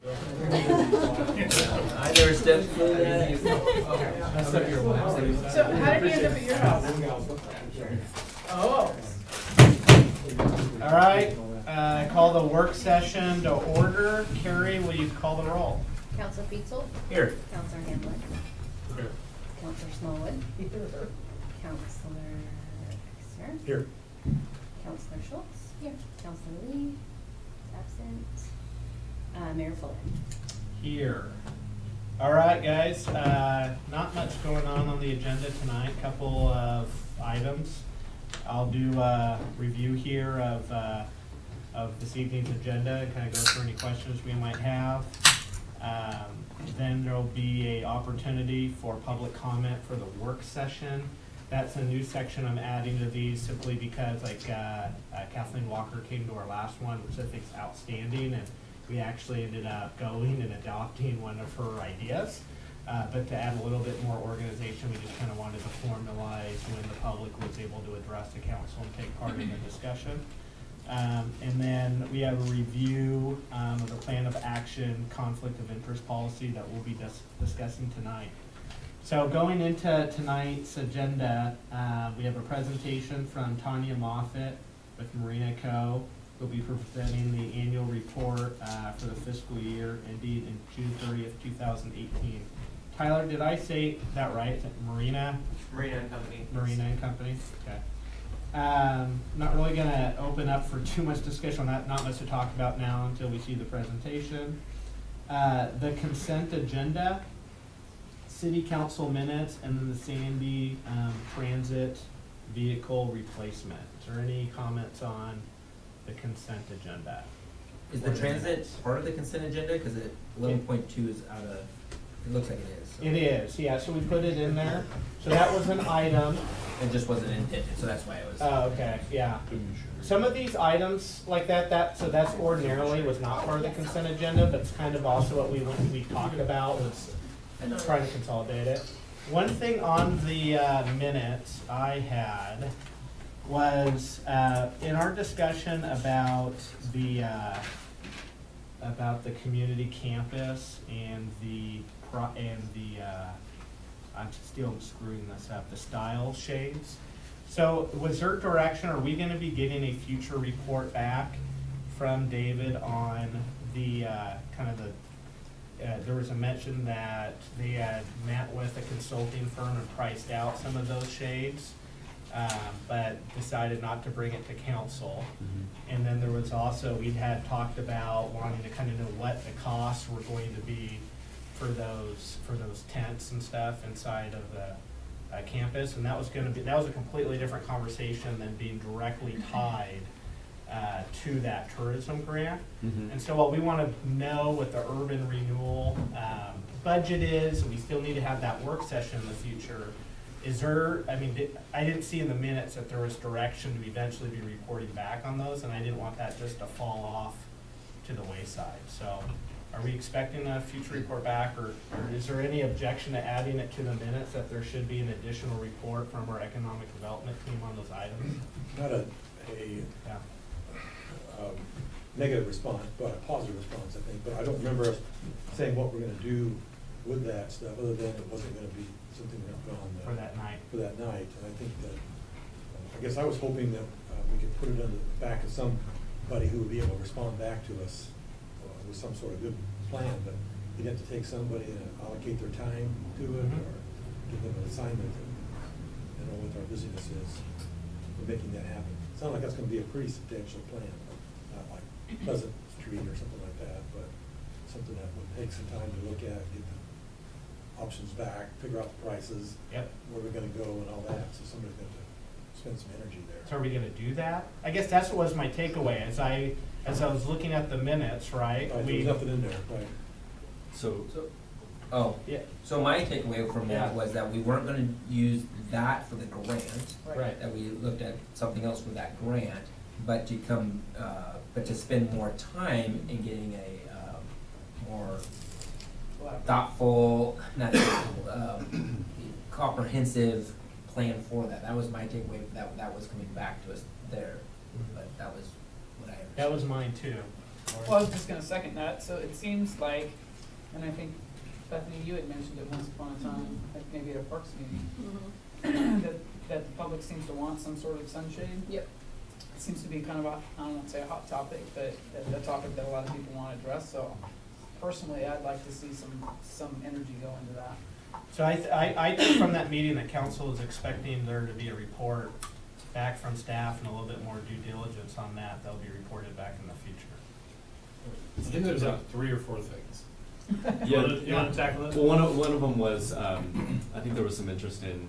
I never stepped through that. So how did he end up at your house? Oh. All right, call the work session to order. Carrie, will you call the roll? Counselor Beetzel? Here. Counselor Hamblin? Here. Counselor Smallwood? Counselor Exner? Here. Counselor Schultz? Here. Counselor Lee? Absent. Mayor Fuller? Here. All right, guys, not much going on the agenda tonight. Couple of items. I'll do a review here of this evening's agenda and kind of go through any questions we might have. Then there'll be an opportunity for public comment for the work session. That's a new section I'm adding to these simply because Kathleen Walker came to our last one, which I think is outstanding, and we actually ended up going and adopting one of her ideas. But to add a little bit more organization, we just kind of wanted to formalize when the public was able to address the council and take part in the discussion. And then we have a review of the plan of action conflict of interest policy that we'll be discussing tonight. So going into tonight's agenda, we have a presentation from Tanya Moffett with Marina Co. Who'll be presenting the annual report for the fiscal year ending in June 30th, 2018. Tyler, did I say that right? Is it Marina? Marina and Company. Marina and Company, okay. Not really gonna open up for too much discussion on that, not much to talk about now until we see the presentation. The consent agenda, city council minutes, and then the Sandy transit vehicle replacement. Is there any comments on the consent agenda? Is the transit part of the consent agenda? Because 11.2 is out of, it looks like it is. So. It is, yeah, so we put it in there. So that was an item. It just wasn't intended, so that's why it was. Oh, okay, yeah. Some of these items like so that's ordinarily was not part of the consent agenda, but it's kind of also what we talked about was trying to consolidate it. One thing on the minutes I had was in our discussion about the community campus and I'm still screwing this up, the style shades. So was there direction, are we gonna be getting a future report back from David on the there was a mention that they had met with a consulting firm and priced out some of those shades, but decided not to bring it to council. Mm-hmm. And then there was also, we had talked about wanting to kind of know what the costs were going to be for those tents and stuff inside of the campus, and that was a completely different conversation than being directly tied to that tourism grant. Mm-hmm. And so what we want to know what the urban renewal budget is, we still need to have that work session in the future. Is there, I didn't see in the minutes that there was direction to eventually be reporting back on those, and I didn't want that just to fall off to the wayside. So are we expecting a future report back, or is there any objection to adding it to the minutes that there should be an additional report from our economic development team on those items? Not a negative response, but a positive response, I think. But I don't remember us saying what we're going to do with that stuff, other than it wasn't going to be something we're going to put on for that night. For that night, and I think that I guess I was hoping that we could put it on the back of somebody who would be able to respond back to us with some sort of good plan. But you'd have to take somebody and allocate their time to it, mm-hmm. or give them an assignment and know what our busyness is for making that happen. It sounds like that's going to be a pretty substantial plan, not like Pleasant Street or something like that, but something that would take some time to look at, get the options back, figure out the prices, yep. Where we're going to go and all that. So somebody's going to spend some energy there. So are we going to do that? I guess that's what was my takeaway as I was looking at the minutes, right? There's nothing in there, right? So my takeaway from that was that we weren't going to use that for the grant. Right. That we looked at something else for that grant, but to spend more time in getting a more thoughtful, comprehensive plan for that. That was my takeaway. That was coming back to us there, but that was what I understood. That was mine too. Well, I was just gonna second that, so it seems like, and I think Bethany, you had mentioned it once upon a time, like maybe at a parks meeting, that the public seems to want some sort of sunshade. Yep. It seems to be kind of a, I don't want to say a hot topic, but a topic that a lot of people want to address, so personally, I'd like to see some energy go into that. So I think from that meeting that council is expecting there to be a report back from staff and a little bit more due diligence on that. They'll be reported back in the future. I think there's like 3 or 4 things. Yeah, You want to tackle it? Well, one of them was, I think there was some interest in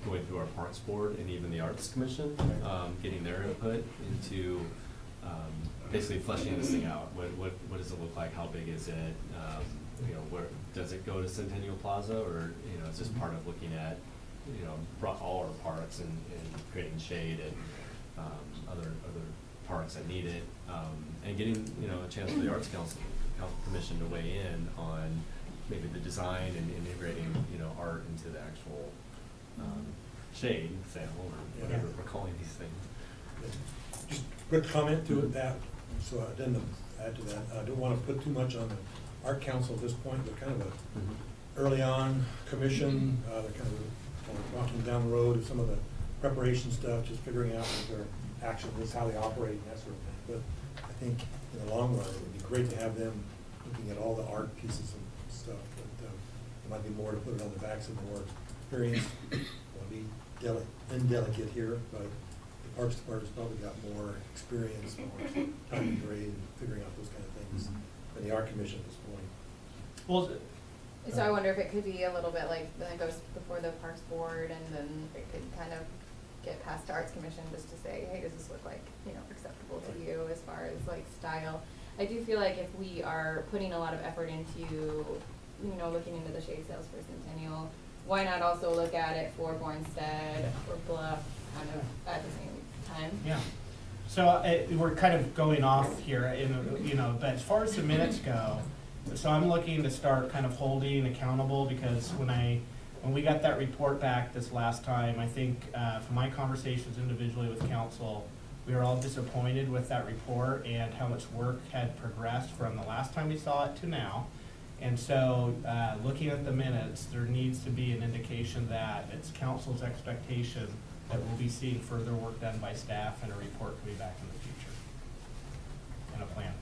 going through our Parks Board and even the Arts Commission, getting their input into basically fleshing this thing out. What does it look like? How big is it? You know, where does it go to Centennial Plaza, or you know, it's just part of looking at, you know, all our parks and creating shade and other parks that need it, and getting, you know, a chance for the Arts Council Commission to weigh in on maybe the design and integrating, you know, art into the actual shade sample or whatever we're calling these things. Just quick comment to it, that, so I didn't add to that, I don't wanna put too much on the Art Council at this point. They're kind of a early on commission, they're kind of walking down the road of some of the preparation stuff, just figuring out what their action is, how they operate and that sort of thing. But I think in the long run, it would be great to have them looking at all the art pieces and stuff, but there might be more to put it on the backs of the more experienced. I'll be indelicate here, but the Parks Department's probably got more experience, more time and grade, and figuring out those kind of things than the Art Commission at this point. Well, So I wonder if it could be a little bit like, then it goes before the Parks Board, and then it could kind of get past the Arts Commission just to say, hey, does this look like, you know, acceptable to you as far as like style? I do feel like if we are putting a lot of effort into, you know, looking into the shade sales for Centennial, why not also look at it for Bornstead or Bluff kind of at the same time? yeah. So we're kind of going off here, you know, but as far as the minutes go, so I'm looking to start kind of holding accountable, because when we got that report back this last time, I think from my conversations individually with council, we were all disappointed with that report and how much work had progressed from the last time we saw it to now. And so looking at the minutes, there needs to be an indication that it's council's expectation that we'll be seeing further work done by staff and a report coming back in the future and a plan.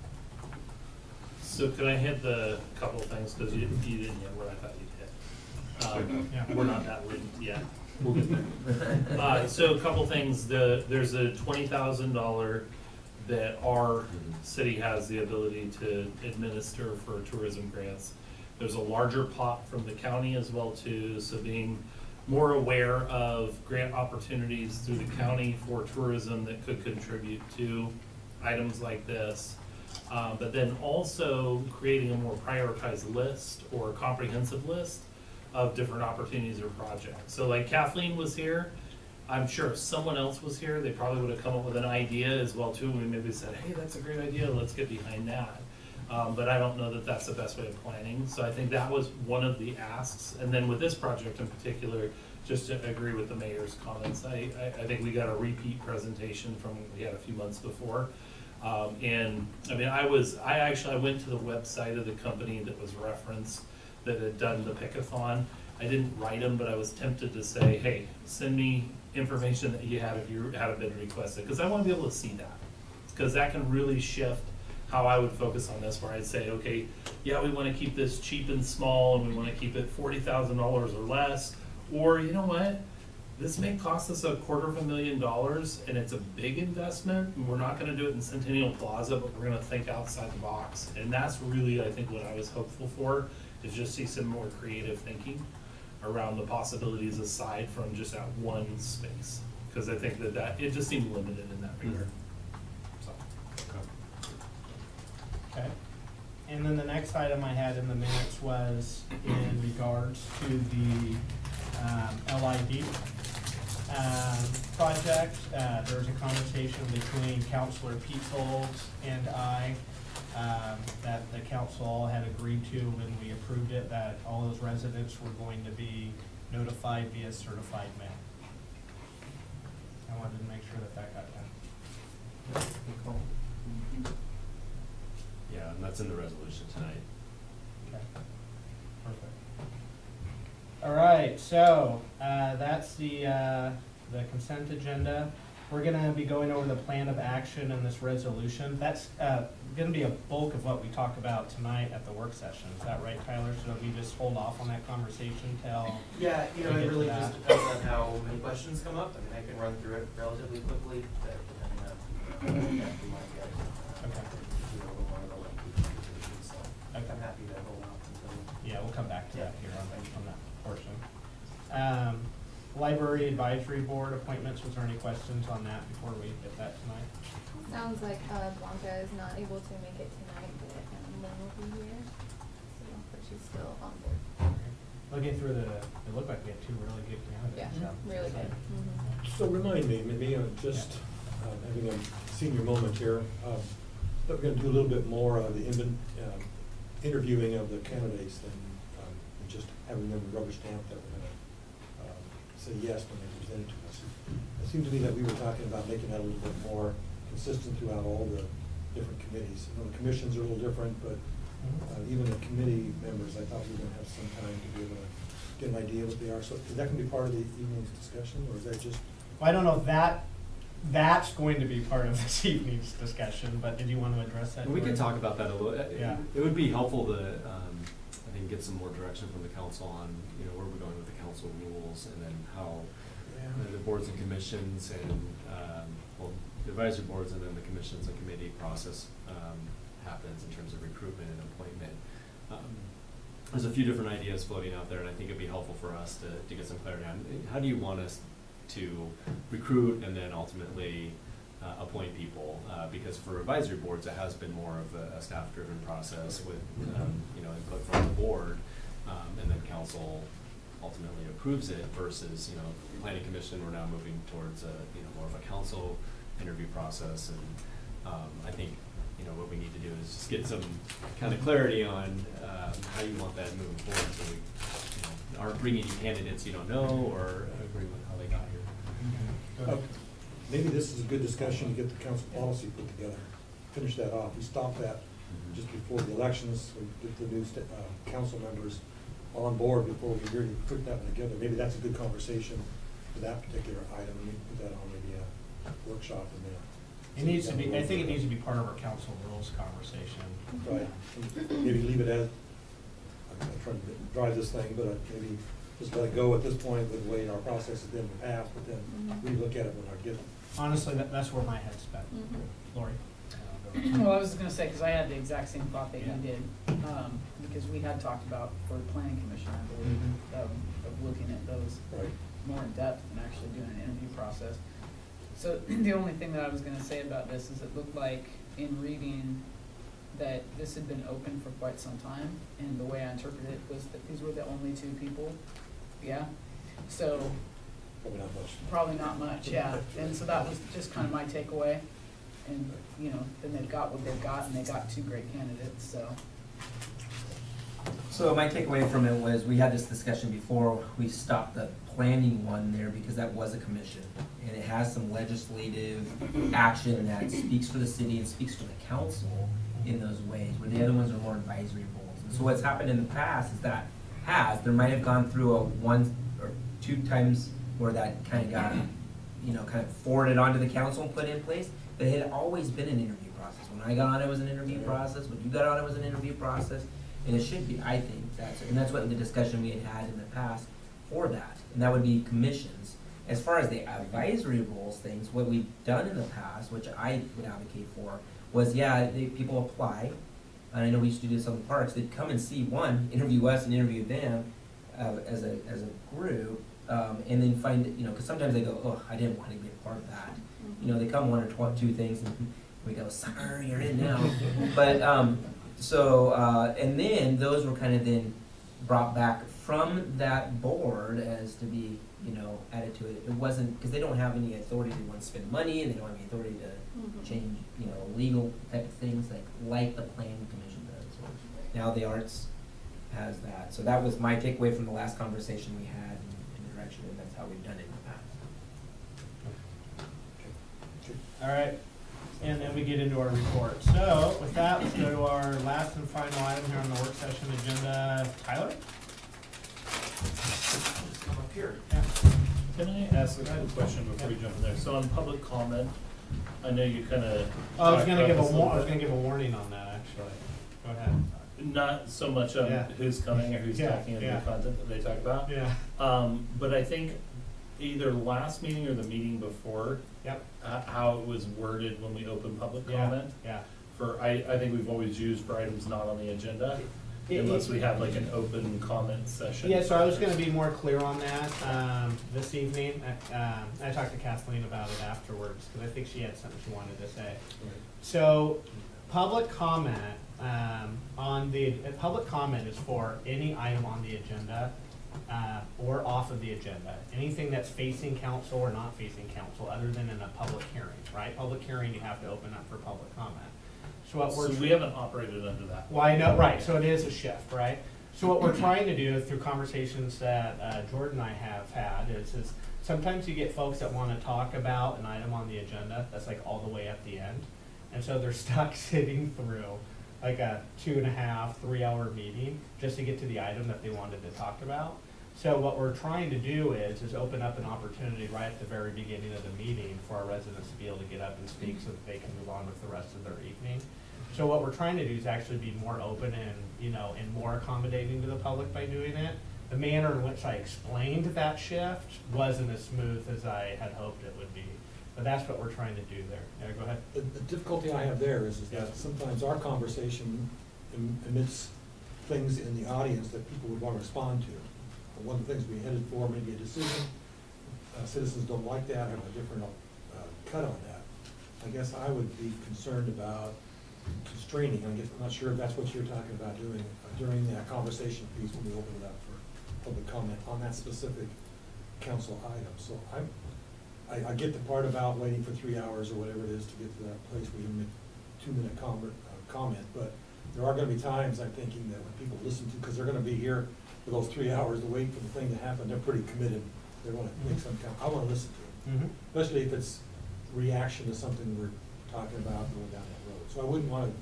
So can I hit the couple of things, because you didn't hit what I thought you'd hit. Yeah. We're not that late yet. We'll get there. So a couple things. There's a $20,000 that our city has the ability to administer for tourism grants. There's a larger pot from the county as well too, so being more aware of grant opportunities through the county for tourism that could contribute to items like this. But then also creating a more prioritized list or a comprehensive list of different opportunities or projects. So like Kathleen was here, I'm sure if someone else was here, they probably would have come up with an idea as well too, and we maybe said, hey, that's a great idea, let's get behind that. But I don't know that that's the best way of planning. So I think that was one of the asks. And then with this project in particular, just to agree with the mayor's comments, I think we got a repeat presentation from what we had a few months before. And I mean, I went to the website of the company that was referenced that had done the Pickathon. I didn't write them, but I was tempted to say, hey, send me information that you had if you had been requested, because I want to be able to see that, because that can really shift how I would focus on this, where I'd say, okay, yeah, we want to keep this cheap and small, and we want to keep it $40,000 or less, or you know what? This may cost us $250,000 and it's a big investment, and we're not gonna do it in Centennial Plaza, but we're gonna think outside the box. And that's really, I think, what I was hopeful for, is just see some more creative thinking around the possibilities aside from just that one space. Because I think that it just seemed limited in that regard. So. Okay. And then the next item I had in the minutes was in regards to the LID project. There was a conversation between Councilor Peetzold and I that the council all had agreed to when we approved it, that all those residents were going to be notified via certified mail. I wanted to make sure that that got done. That's in the resolution tonight. Okay, perfect. All right, so, that's the consent agenda. We're gonna be going over the plan of action in this resolution. That's, gonna be a bulk of what we talk about tonight at the work session. Is that right, Tyler? So we just hold off on that conversation till? Yeah, you know, we it get to really that? just depends on how many questions come up. I mean, I can run through it relatively quickly, but depending on that we might get, Okay. do a little more of a lengthy presentation, so Okay. I'm happy to hold out until. Yeah, we'll come back to that here on that portion. Library Advisory Board appointments, was there any questions on that before we get that tonight? Sounds like Blanca is not able to make it tonight, but Lynn will be here, so, but she's still on board. Looking through it looked like we had two really good Yeah, candidates. so- really good. Mhm. So remind me, maybe just having a senior moment here, that we're gonna do a little bit more of the interviewing of the candidates than just having them rubber stamp that we're gonna say yes when they present it to us. It seemed to me that we were talking about making that a little bit more consistent throughout all the different committees. You know, the commissions are a little different, but even the committee members, I thought we were gonna have some time to be able to get an idea what they are. So is that gonna be part of the evening's discussion, or is that just? Well, I don't know if that's going to be part of this evening's discussion, but did you want to address that? We could Jordan? talk about that a little. Yeah. It would be helpful to, I think, get some more direction from the council on, you know, where we're going with the council rules, and then how the boards and commissions and, well, the advisory boards and then the commissions and committee process happens in terms of recruitment and appointment. There's a few different ideas floating out there, and I think it'd be helpful for us to get some clarity on how do you want us to recruit and then ultimately appoint people, because for advisory boards, it has been more of a staff-driven process with, you know, input from the board, and then council ultimately approves it versus, you know, planning commission, we're now moving towards a, you know, more of a council interview process. And I think, you know, what we need to do is just get some kind of clarity on how you want that moving forward, so we, you know, aren't bringing you candidates you don't know or agree with how they got here. Go ahead. Maybe this is a good discussion to get the council policy put together, finish that off. We stopped that just before the elections, we get the new council members on board before we really put that one together. Maybe that's a good conversation for that particular item, and we can put that on maybe a workshop in there. It needs to be, I think it needs to be part of our council rules conversation. Right, maybe leave it as, I'm not trying to drive this thing, but maybe just let it go at this point with the way our process has been in the past, but then we look at it when I get it. Honestly, that's where my head's been. Lori? Well, I was just gonna say, cause I had the exact same thought that Yeah. you did, because we had talked about for the planning commission, I believe, of looking at those Right. more in depth and actually doing an interview process. So the only thing that I was gonna say about this is it looked like in reading that this had been open for quite some time, and the way I interpreted it was that these were the only two people, yeah? So, Probably not much. probably not much, yeah, and so that was just kind of my takeaway. And, you know, then they've got what they've got, and they got two great candidates, so. So my takeaway from it was, we had this discussion before we stopped the planning one there because that was a commission. And it has some legislative action that speaks for the city and speaks for the council in those ways, where the other ones are more advisory boards. And so what's happened in the past is that there might have gone through a one or two times where that kind of got, you know, kind of forwarded onto the council and put in place. But it had always been an interview process. When I got on, it was an interview process. When you got on, it was an interview process. And it should be, I think, and that's what the discussion we had had in the past for that. And that would be commissions. As far as the advisory roles things, what we've done in the past, which I would advocate for, was, people apply. And I know we used to do this on the parks. They'd come and see one, interview us and interview them as a group, and then find, you know, because sometimes they go, oh, I didn't want to be a part of that. You know, they come one or two things, and we go, sucker, you're in now. But, and then those were kind of then brought back from that board as to be, you know, added to it. It wasn't, because they don't have any authority to want to spend money, and they don't have any authority to change, you know, legal type of things like the planning commission does. Or now the arts has that. So that was my takeaway from the last conversation we had in the direction, and that's how we've done it in the past. All right, and then we get into our report. So with that, let's go to our last and final item here on the work session agenda. Tyler? Just come up here. Yeah. Can I ask a quick question before we jump in there? So on public comment, I know you kind of. I was gonna give a warning on that, actually. Go ahead. Not so much on Yeah. who's coming or who's Yeah, talking and yeah. the content that they talk about. Yeah. But I think either last meeting or the meeting before, Yep. how it was worded when we opened public Yeah. comment. Yeah. I think we've always used for items not on the agenda, unless we have like an open comment session. Yeah, so I was gonna be more clear on that, this evening. I talked to Kathleen about it afterwards, because I think she had something she wanted to say. So, public comment, public comment is for any item on the agenda, or off of the agenda. Anything that's facing council or not facing council, other than in a public hearing, right? Public hearing, you have to open up for public comment. So what So we haven't operated under that. Well, I know, right, so it is a shift, right? So what we're trying to do through conversations that Jordan and I have had is sometimes you get folks that want to talk about an item on the agenda that's like all the way at the end. And so they're stuck sitting through like a 2.5, 3 hour meeting just to get to the item that they wanted to talk about. So what we're trying to do is open up an opportunity right at the very beginning of the meeting for our residents to be able to get up and speak so that they can move on with the rest of their evening. So what we're trying to do is actually be more open and, and more accommodating to the public by doing it. The manner in which I explained that shift wasn't as smooth as I had hoped it would be. But that's what we're trying to do there. Yeah, go ahead. The difficulty I have there is that sometimes our conversation emits things in the audience that people would want to respond to. And one of the things we headed for, maybe a decision, citizens don't like that, have a different cut on that. I guess I would be concerned about constraining, I'm not sure if that's what you're talking about doing during that conversation piece when we open it up for public comment on that specific council item. So I get the part about waiting for 3 hours or whatever it is to get to that place where you can make 2-minute comment, but there are gonna be times, I'm thinking, that when people listen to, because they're gonna be here for those 3 hours to wait for the thing to happen, they're pretty committed. They wanna make some kind, I wanna listen to them, especially if it's reaction to something we're talking about going down that road. So I wouldn't want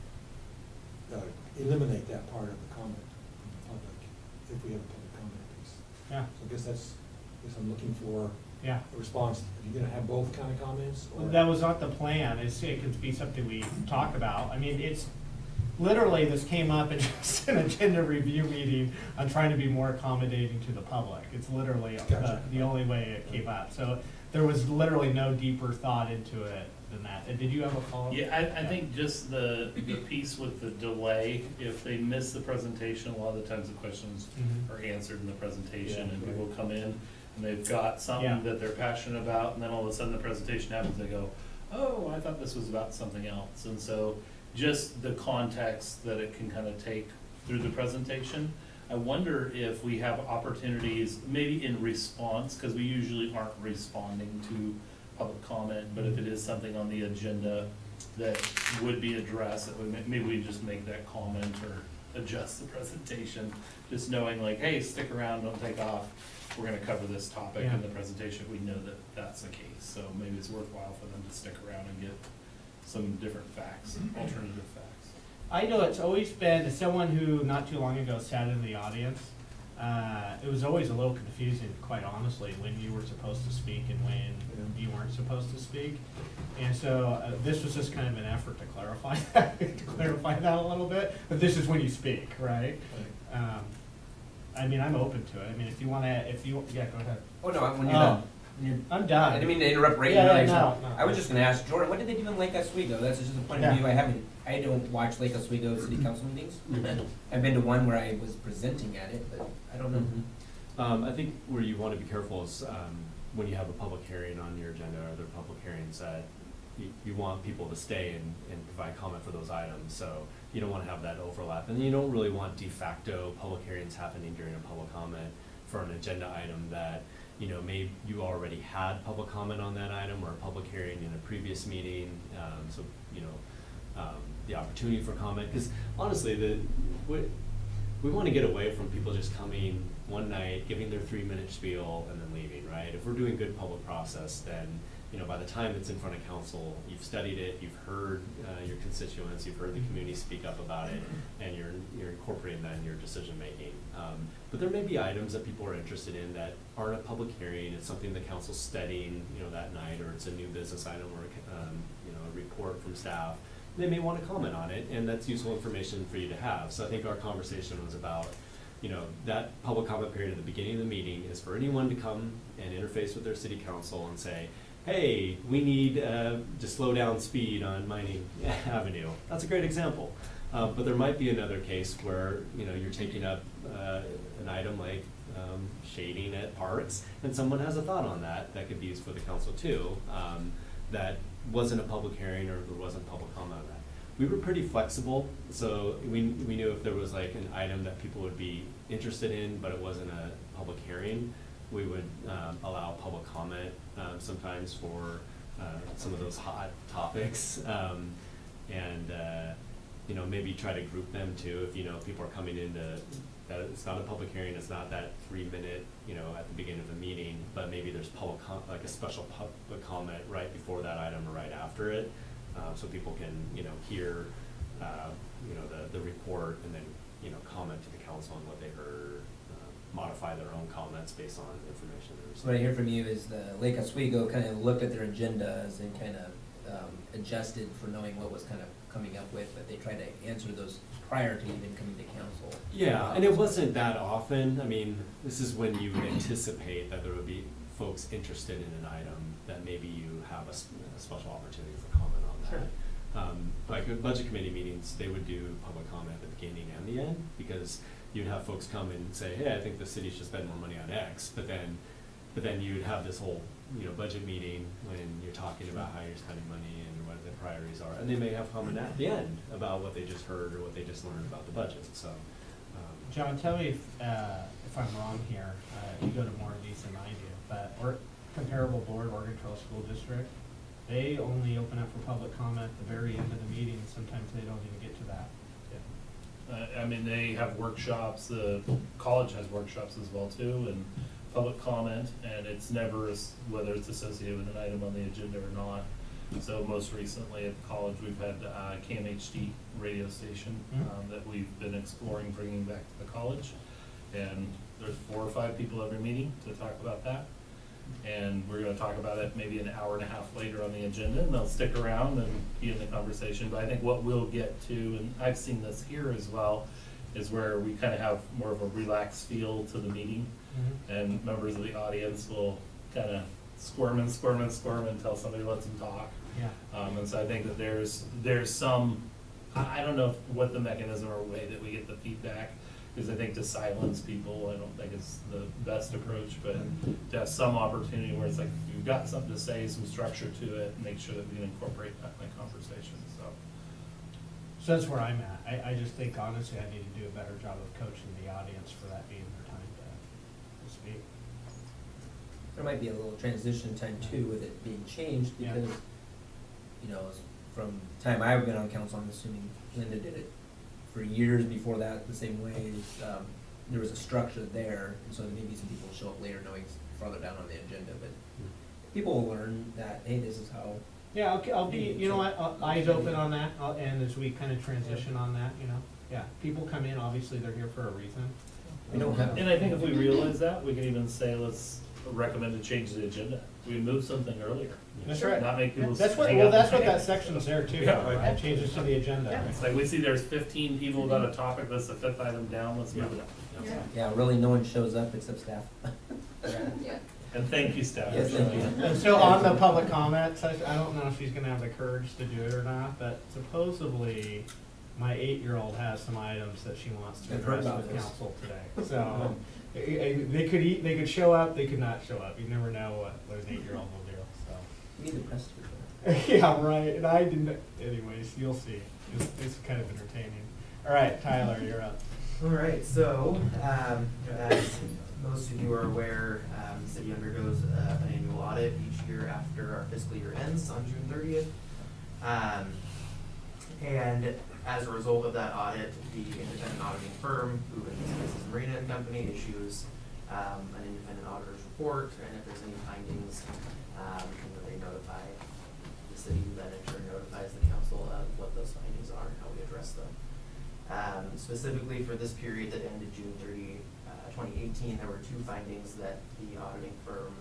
to eliminate that part of the comment from the public if we have a public comment piece. Yeah. So I guess I'm looking for Yeah. a response. Are you gonna have both kind of comments? Or? That was not the plan. It could be something we talk about. I mean, it's literally, this came up in just an agenda review meeting on trying to be more accommodating to the public. It's literally Gotcha. the only way it came up. So there was literally no deeper thought into it than that. Did you have a follow-up? Yeah, I think just the piece with the delay, if they miss the presentation, a lot of the times the questions Mhm. are answered in the presentation, Yeah, and right. people come in and they've got something Yeah. that they're passionate about, and then all of a sudden the presentation happens, they go, oh, I thought this was about something else. And so just the context that it can kind of take through the presentation. I wonder if we have opportunities, maybe in response, because we usually aren't responding to public comment, but if it is something on the agenda that would be addressed, that would maybe we just make that comment or adjust the presentation, just knowing like, hey, stick around, don't take off. We're gonna cover this topic Yeah. in the presentation. We know that that's the case, so maybe it's worthwhile for them to stick around and get some different facts, alternative facts. I know it's always been, as someone who not too long ago sat in the audience, it was always a little confusing, quite honestly, when you were supposed to speak and when you weren't supposed to speak. And so this was just kind of an effort to clarify that, a little bit. But this is when you speak, right? I mean, I'm open to it. I mean, if you want to, yeah, go ahead. Oh, no, when you're done. I'm done. I didn't mean to interrupt right Yeah, in. no. I was just gonna ask Jordan, what did they do in Lake Oswego? That's just a point of Yeah. view I don't watch Lake Oswego city council meetings. I've been to one where I was presenting at it, but I don't know. I think where you want to be careful is when you have a public hearing on your agenda or other public hearings that you want people to stay and provide comment for those items. So you don't want to have that overlap. And you don't really want de facto public hearings happening during a public comment for an agenda item that, maybe you already had public comment on that item or a public hearing in a previous meeting. The opportunity for comment, because honestly, we want to get away from people just coming one night, giving their 3-minute spiel, and then leaving, right? If we're doing good public process, then you know, by the time it's in front of council, you've studied it, you've heard your constituents, you've heard the community speak up about it, and you're incorporating that in your decision making. But there may be items that people are interested in that aren't a public hearing. It's something the council's studying, you know, that night, or it's a new business item, or you know, a report from staff. They may want to comment on it, and that's useful information for you to have. So I think our conversation was about, you know, that public comment period at the beginning of the meeting is for anyone to come and interface with their city council and say, hey, we need to slow down speed on Mining Avenue. That's a great example. But there might be another case where, you know, you're taking up an item like shading at parks, and someone has a thought on that that could be used for the council too. That wasn't a public hearing, or there wasn't public comment on that. We were pretty flexible, so we knew if there was like an item that people would be interested in, but it wasn't a public hearing, we would allow public comment sometimes for some of those hot topics, and you know, maybe try to group them too. If you know people are coming into that, it's not a public hearing, it's not that 3-minute, you know, at the beginning of the meeting, but maybe there's like a special public comment right before that item or right after it, so people can, you know, hear you know, the report, and then, you know, comment to the council on what they heard, modify their own comments based on information they received. What I hear from you is the Lake Oswego kind of looked at their agendas and kind of adjusted for knowing what was kind of coming up with, but they tried to answer those prior to even coming to council. Yeah, and it wasn't that often. I mean, this is when you would anticipate that there would be folks interested in an item that maybe you have a special opportunity for comment on that. Sure. Like at budget committee meetings, they would do public comment at the beginning and the end, because you'd have folks come and say, hey, I think the city should spend more money on X, but then you'd have this whole, you know, budget meeting when you're talking about how you're spending money and what the priorities are, and they may have comment at the end about what they just heard or what they just learned about the budget. So, John, tell me if I'm wrong here. You go to more of these than I do, but comparable board, Oregon Trail School District, they only open up for public comment at the very end of the meeting. Sometimes they don't even get to that. I mean, they have workshops, the college has workshops as well too, and public comment, and it's never, whether it's associated with an item on the agenda or not. So most recently at the college, we've had KMHD radio station that we've been exploring bringing back to the college. And there's 4 or 5 people every meeting to talk about that. And we're gonna talk about it maybe an hour and a half later on the agenda, and they'll stick around and be in the conversation. But I think what we'll get to, and I've seen this here as well, is where we kind of have more of a relaxed feel to the meeting. And members of the audience will kind of squirm until somebody lets them talk. Yeah. And so I think that there's some, I don't know what the mechanism or way that we get the feedback, because I think to silence people, I don't think it's the best approach, but to have some opportunity where it's like, if you've got something to say, some structure to it, make sure that we can incorporate that in the conversation, so. So that's where I'm at. I just think honestly I need to do a better job of coaching the audience for that being their time to speak. There might be a little transition time too with it being changed, Yeah. because, you know, from the time I've been on council, I'm assuming Linda did it for years before that the same way. There was a structure there, and so maybe some people show up later knowing it's farther down on the agenda, but people will learn that, hey, this is how. Yeah, okay, I'll be, you know what, eyes open on that, and as we kind of transition on that, you know, yeah, people come in, obviously they're here for a reason. We don't have. And I think if we realize that, we can even say, let's recommend to change the agenda. We move something earlier. That's right. Not make people That's what, hang well, out that's what and that section's there too, Yeah. right? Changes to the agenda. It's like we see there's 15 people about a topic, that's the 5th item down, let's move it up. Yeah, really, no one shows up except staff. Yeah. And thank you, staff. Yes, for thank showing you. up. And so on the public comment session, I don't know if she's gonna have the courage to do it or not, but supposedly my 8-year-old has some items that she wants to I've heard address about with this. council today. So they could show up, they could not show up. You never know what an 8-year-old will do, so. We need the press to do that. Yeah, right, and I didn't, anyways, you'll see. It's kind of entertaining. All right, Tyler, you're up. All right, so as most of you are aware, the city undergoes an annual audit each year after our fiscal year ends on June 30th. And as a result of that audit, the independent auditing firm, who in this case is Marina and Company, issues an independent auditor's report, and if there's any findings, they notify the city, who then in turn notifies the council of what those findings are and how we address them. Specifically for this period that ended June 30, 2018, there were 2 findings that the auditing firm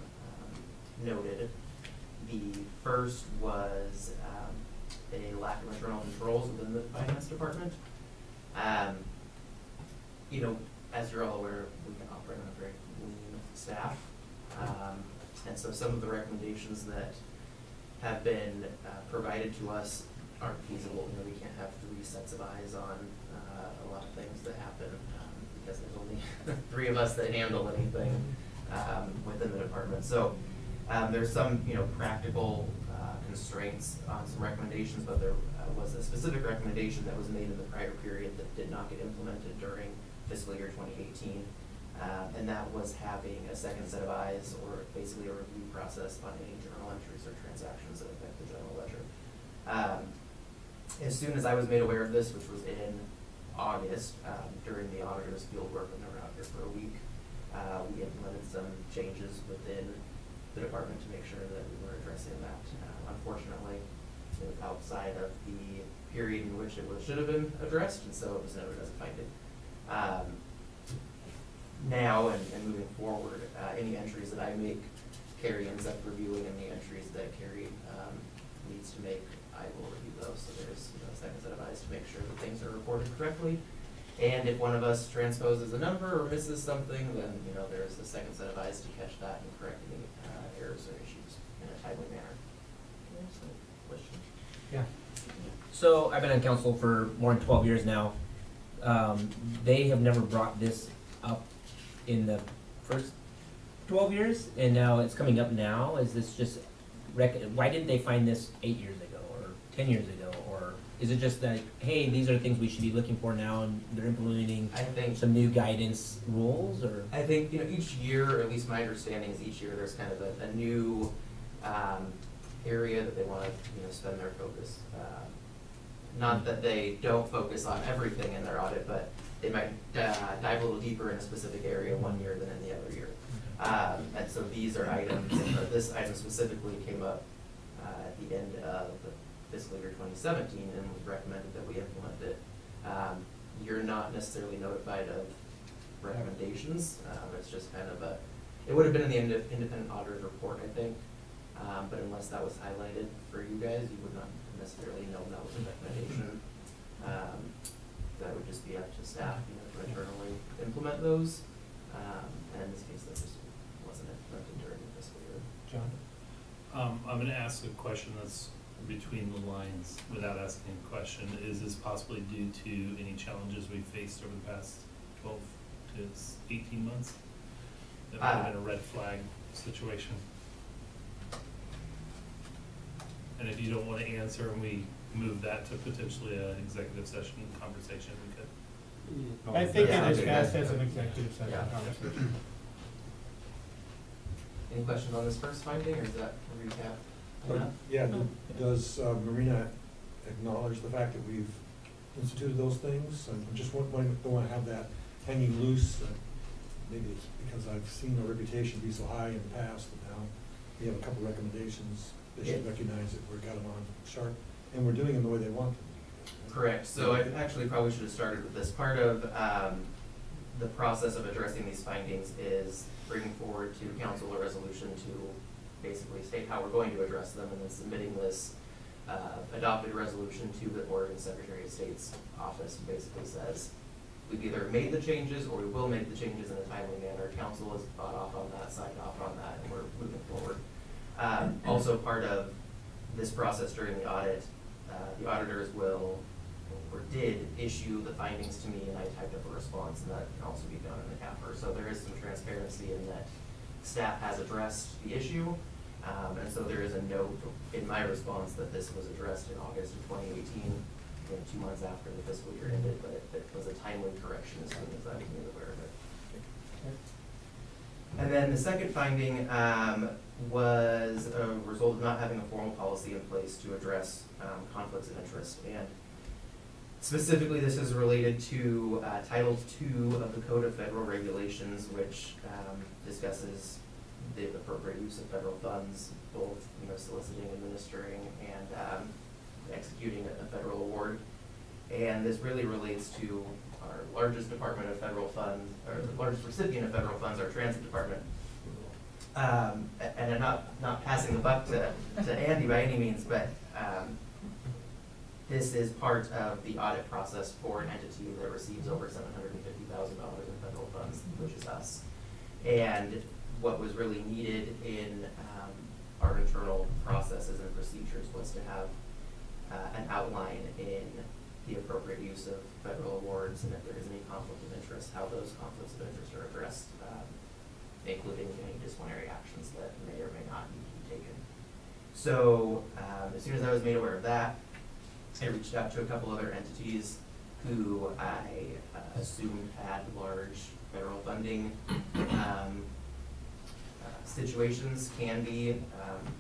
noted. The first was a lack of internal controls within the finance department. As you're all aware, we can operate on a very lean staff. And so some of the recommendations that have been provided to us aren't feasible. We can't have 3 sets of eyes on a lot of things that happen because there's only 3 of us that handle anything within the department. So there's some, practical constraints on some recommendations, but there was a specific recommendation that was made in the prior period that did not get implemented during fiscal year 2018, and that was having a second set of eyes, or basically a review process on any journal entries or transactions that affect the general ledger. As soon as I was made aware of this, which was in August, during the auditor's field work when they were out here for a week, we implemented some changes within the department to make sure that we were addressing that. Unfortunately, it was outside of the period in which it should have been addressed, and so it was noted as a finding. Now and moving forward, any entries that I make, Carrie ends up reviewing, and the entries that Carrie needs to make, I will review those. So there's a second set of eyes to make sure that things are reported correctly. And if one of us transposes a number or misses something, then there's a second set of eyes to catch that and correct any errors or issues in a timely manner. Any questions? Yeah. So I've been on council for more than 12 years now. They have never brought this up in the first 12 years, and now it's coming up now. Is this just, why didn't they find this 8 years ago or 10 years ago? Or is it just that, hey, these are the things we should be looking for now, and they're implementing some new guidance rules? Or I think, each year, or at least my understanding is each year there's kind of a new area that they want to spend their focus. Not that they don't focus on everything in their audit, but they might dive a little deeper in a specific area one year than in the other year. And so these are items, this item specifically came up at the end of fiscal year 2017 and was recommended that we implement it. You're not necessarily notified of recommendations. It's just kind of it would have been in the independent auditor's report, I think. But unless that was highlighted for you guys, you would not necessarily know that was a recommendation. That would just be up to staff, to internally implement those. And in this case, that just wasn't implemented during the fiscal year. John? I'm gonna ask a question that's between the lines without asking a question. Is this possibly due to any challenges we've faced over the past 12 to 18 months? That might have been a red flag situation. And if you don't want to answer and we move that to potentially an executive session conversation, we could. I think Yeah, it is okay. best as an executive session Yeah. conversation. Any questions on this first finding, or is that a recap enough? Yeah, does Marina acknowledge the fact that we've instituted those things? I'm just don't want to have that hanging loose. Maybe it's because I've seen our reputation be so high in the past, and now we have a couple recommendations. They should recognize that we've got them on sharp, and we're doing them the way they want them. Correct. So I actually probably should have started with this. Part of the process of addressing these findings is bringing forward to council a resolution to basically state how we're going to address them, and then submitting this adopted resolution to the Oregon Secretary of State's office. Basically says we've either made the changes or we will make the changes in a timely manner. Council has thought off on that, signed off on that, and we're moving forward. Also part of this process during the audit, the auditors did issue the findings to me, and I typed up a response, and that can also be found in the CAFR. So there is some transparency in that staff has addressed the issue, and so there is a note in my response that this was addressed in August of 2018, 2 months after the fiscal year ended, but it was a timely correction as soon as I was made aware of it. And then the second finding was a result of not having a formal policy in place to address conflicts of interest. And Specifically, this is related to Title II of the Code of Federal Regulations, which discusses the appropriate use of federal funds, both soliciting, administering, and executing a federal award. And this really relates to our largest department of federal funds, or the largest recipient of federal funds, our transit department. And I'm not passing the buck to Andy by any means, but this is part of the audit process for an entity that receives over $750,000 in federal funds, which is us. And what was really needed in our internal processes and procedures was to have an outline in the appropriate use of federal awards, and if there is any conflict of interest, how those conflicts of interest are addressed, including any disciplinary actions that may or may not need to be taken. So as soon as I was made aware of that, I reached out to a couple other entities who I assumed had large federal funding situations. Canby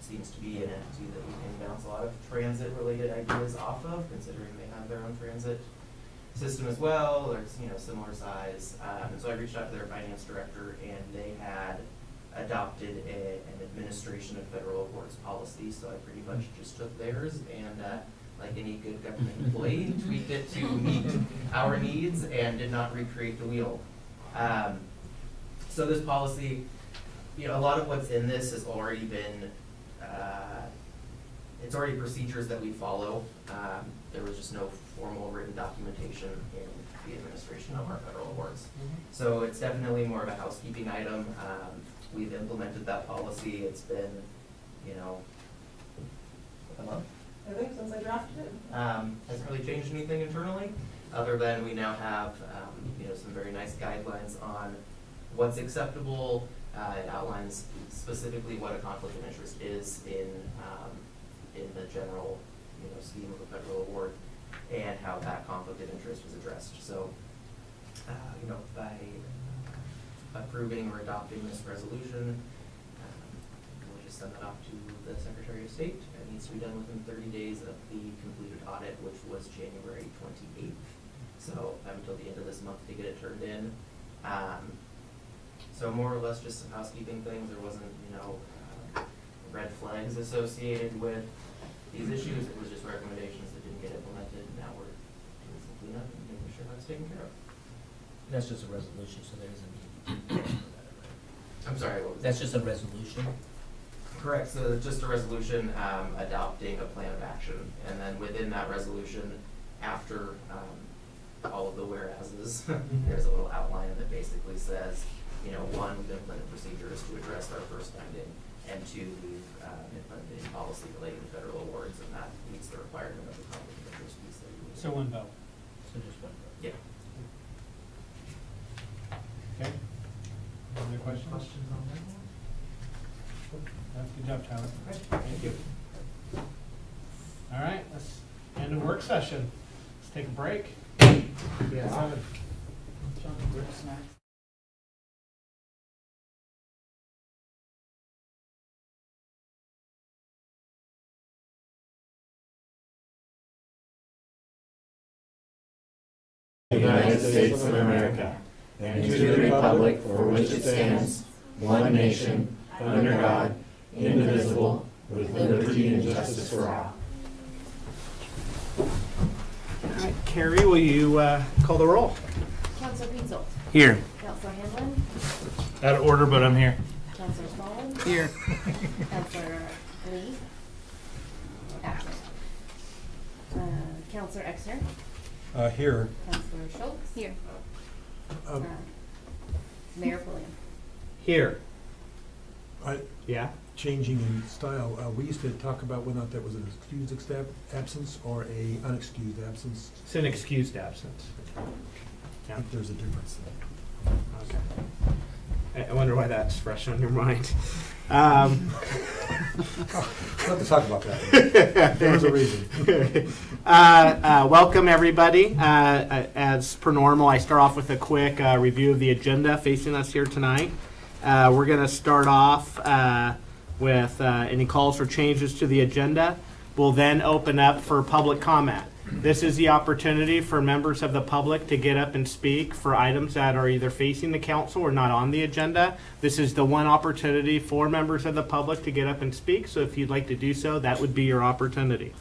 seems to be an entity that we can bounce a lot of transit-related ideas off of, considering they have their own transit system as well, or similar size. And so I reached out to their finance director, and they had adopted an administration of federal awards policy. So I pretty much just took theirs and, like any good government employee, tweaked it to meet our needs and did not recreate the wheel. So this policy, a lot of what's in this has already been, it's already procedures that we follow. There was just no formal written documentation in the administration of our federal awards. So it's definitely more of a housekeeping item. We've implemented that policy. It's been, a month, I think, since I drafted it. Hasn't really changed anything internally, other than we now have, some very nice guidelines on what's acceptable. It outlines specifically what a conflict of interest is in the general, scheme of a federal award, and how that conflict of interest was addressed. So, by approving or adopting this resolution, we'll just send that off to the Secretary of State. It needs to be done within 30 days of the completed audit, which was January 28th. So I have until the end of this month to get it turned in. So more or less just some housekeeping things. There wasn't, red flags associated with these issues. It was just recommendations that didn't get implemented. And now we're doing some cleanup and making sure that's taken care of. And that's just a resolution, so there isn't. I'm sorry, what was That's just a resolution? Correct, so it's just a resolution adopting a plan of action. And then within that resolution, after all of the whereases, there's a little outline that basically says, one, we've implemented procedures to address our first finding, and two, we've implemented a policy relating to federal awards, and that meets the requirement of the conflict of interest piece that we would. So one vote. So just one vote. Yeah. Okay. Other questions? on that one? Good job, Tyler. Thank you. All right, let's end the work session. Let's take a break. Yeah. 7. John, grab snacks. United States of America, and to the republic for which it stands, one nation, under God, indivisible, with liberty and justice for all. All right, Carrie, will you call the roll? Counselor Pietzold. Here. Counselor Handlin. Out of order, but I'm here. Counselor Smallwood. Here. Counselor Lee. Absent. Counselor Exner. Here. Counselor Schultz. Here. Mayor Pulliam. Here. I, Yeah? changing in style, we used to talk about whether or not that was an excused absence or a unexcused absence. It's an excused absence. I Yeah. think there's a difference there. Okay. I wonder why that's fresh on your mind. Let's not to talk about that. There was a reason. Welcome, everybody. As per normal, I start off with a quick review of the agenda facing us here tonight. We're going to start off with any calls for changes to the agenda. We'll then open up for public comment. This is the opportunity for members of the public to get up and speak for items that are either facing the council or not on the agenda. This is the one opportunity for members of the public to get up and speak, so if you'd like to do so, that would be your opportunity.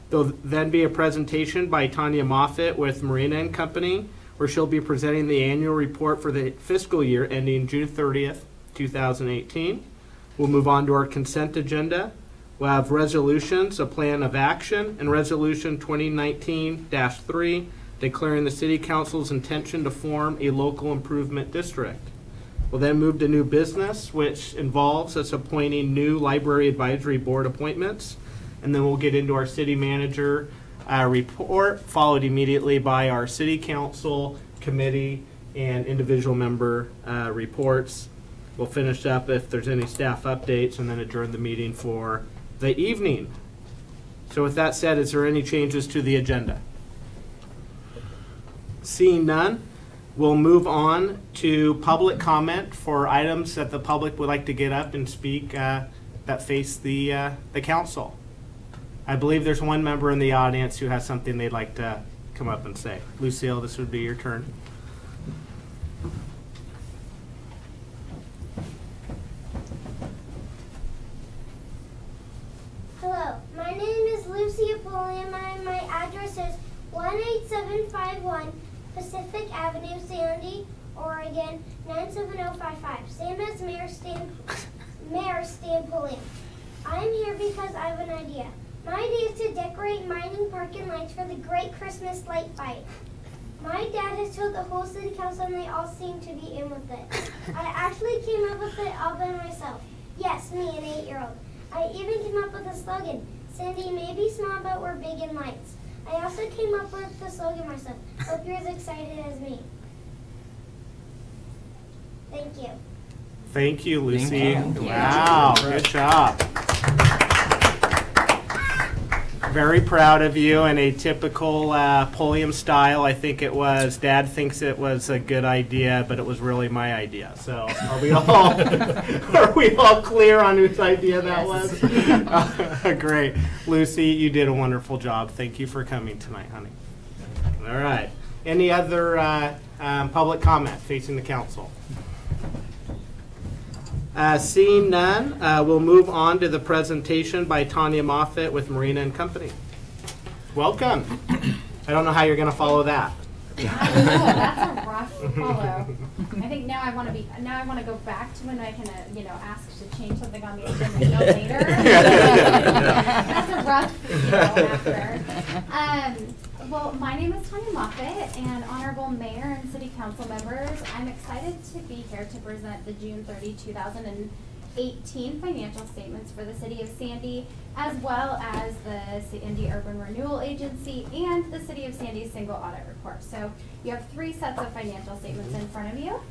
There'll then be a presentation by Tanya Moffett with Marina and Company, where she'll be presenting the annual report for the fiscal year ending June 30th, 2018. We'll move on to our consent agenda. We'll have resolutions, a plan of action, and resolution 2019-3 declaring the City Council's intention to form a local improvement district. We'll then move to new business, which involves us appointing new library advisory board appointments. And then we'll get into our city manager report, followed immediately by our city council, committee, and individual member reports. We'll finish up if there's any staff updates and then adjourn the meeting for the evening. So with that said, is there any changes to the agenda? Seeing none, we'll move on to public comment for items that the public would like to get up and speak that face the council. I believe there's one member in the audience who has something they'd like to come up and say. Lucille, this would be your turn. Hello, my name is Lucy Apollyon and my address is 18751 Pacific Avenue, Sandy, Oregon 97055. Same as Mayor Stan Pulliam. I'm here because I have an idea. My idea is to decorate mining parking lights for the great Christmas light fight. My dad has told the whole city council and they all seem to be in with it. I actually came up with it all by myself. Yes, me, an 8-year-old. I even came up with a slogan, Sandy may be small, but we're big in lights. I also came up with the slogan myself. Hope you're as excited as me. Thank you. Thank you, Lucy. Thank you. Wow, good job. Very proud of you in a typical Pulliam style. I think it was, Dad thinks it was a good idea, but it was really my idea. So are we all clear on whose idea that was? Great. Lucy, you did a wonderful job. Thank you for coming tonight, honey. All right. Any other public comment facing the council? Seeing none, we'll move on to the presentation by Tanya Moffett with Marina and Company. Welcome. I don't know how you're going to follow that. I don't know. That's a rough follow. I think now I want to go back to when I can, ask to change something on the agenda later. That's a rough, after. Well, my name is Tanya Moffett, and Honorable Mayor and City Council members, I'm excited to be here to present the June 30, 2018 financial statements for the City of Sandy, as well as the Sandy Urban Renewal Agency and the City of Sandy's single audit report. So you have 3 sets of financial statements in front of you,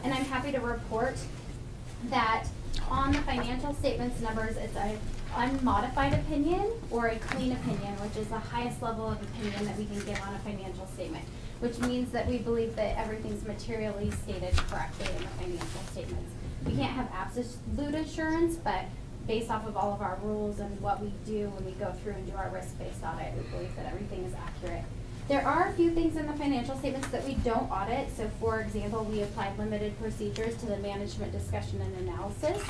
and I'm happy to report that on the financial statements numbers, it's a unmodified opinion or a clean opinion, which is the highest level of opinion that we can give on a financial statement, which means that we believe that everything's materially stated correctly in the financial statements. We can't have absolute assurance, but based off of all of our rules and what we do when we go through and do our risk-based audit, we believe that everything is accurate. There are a few things in the financial statements that we don't audit. So for example, we applied limited procedures to the management discussion and analysis,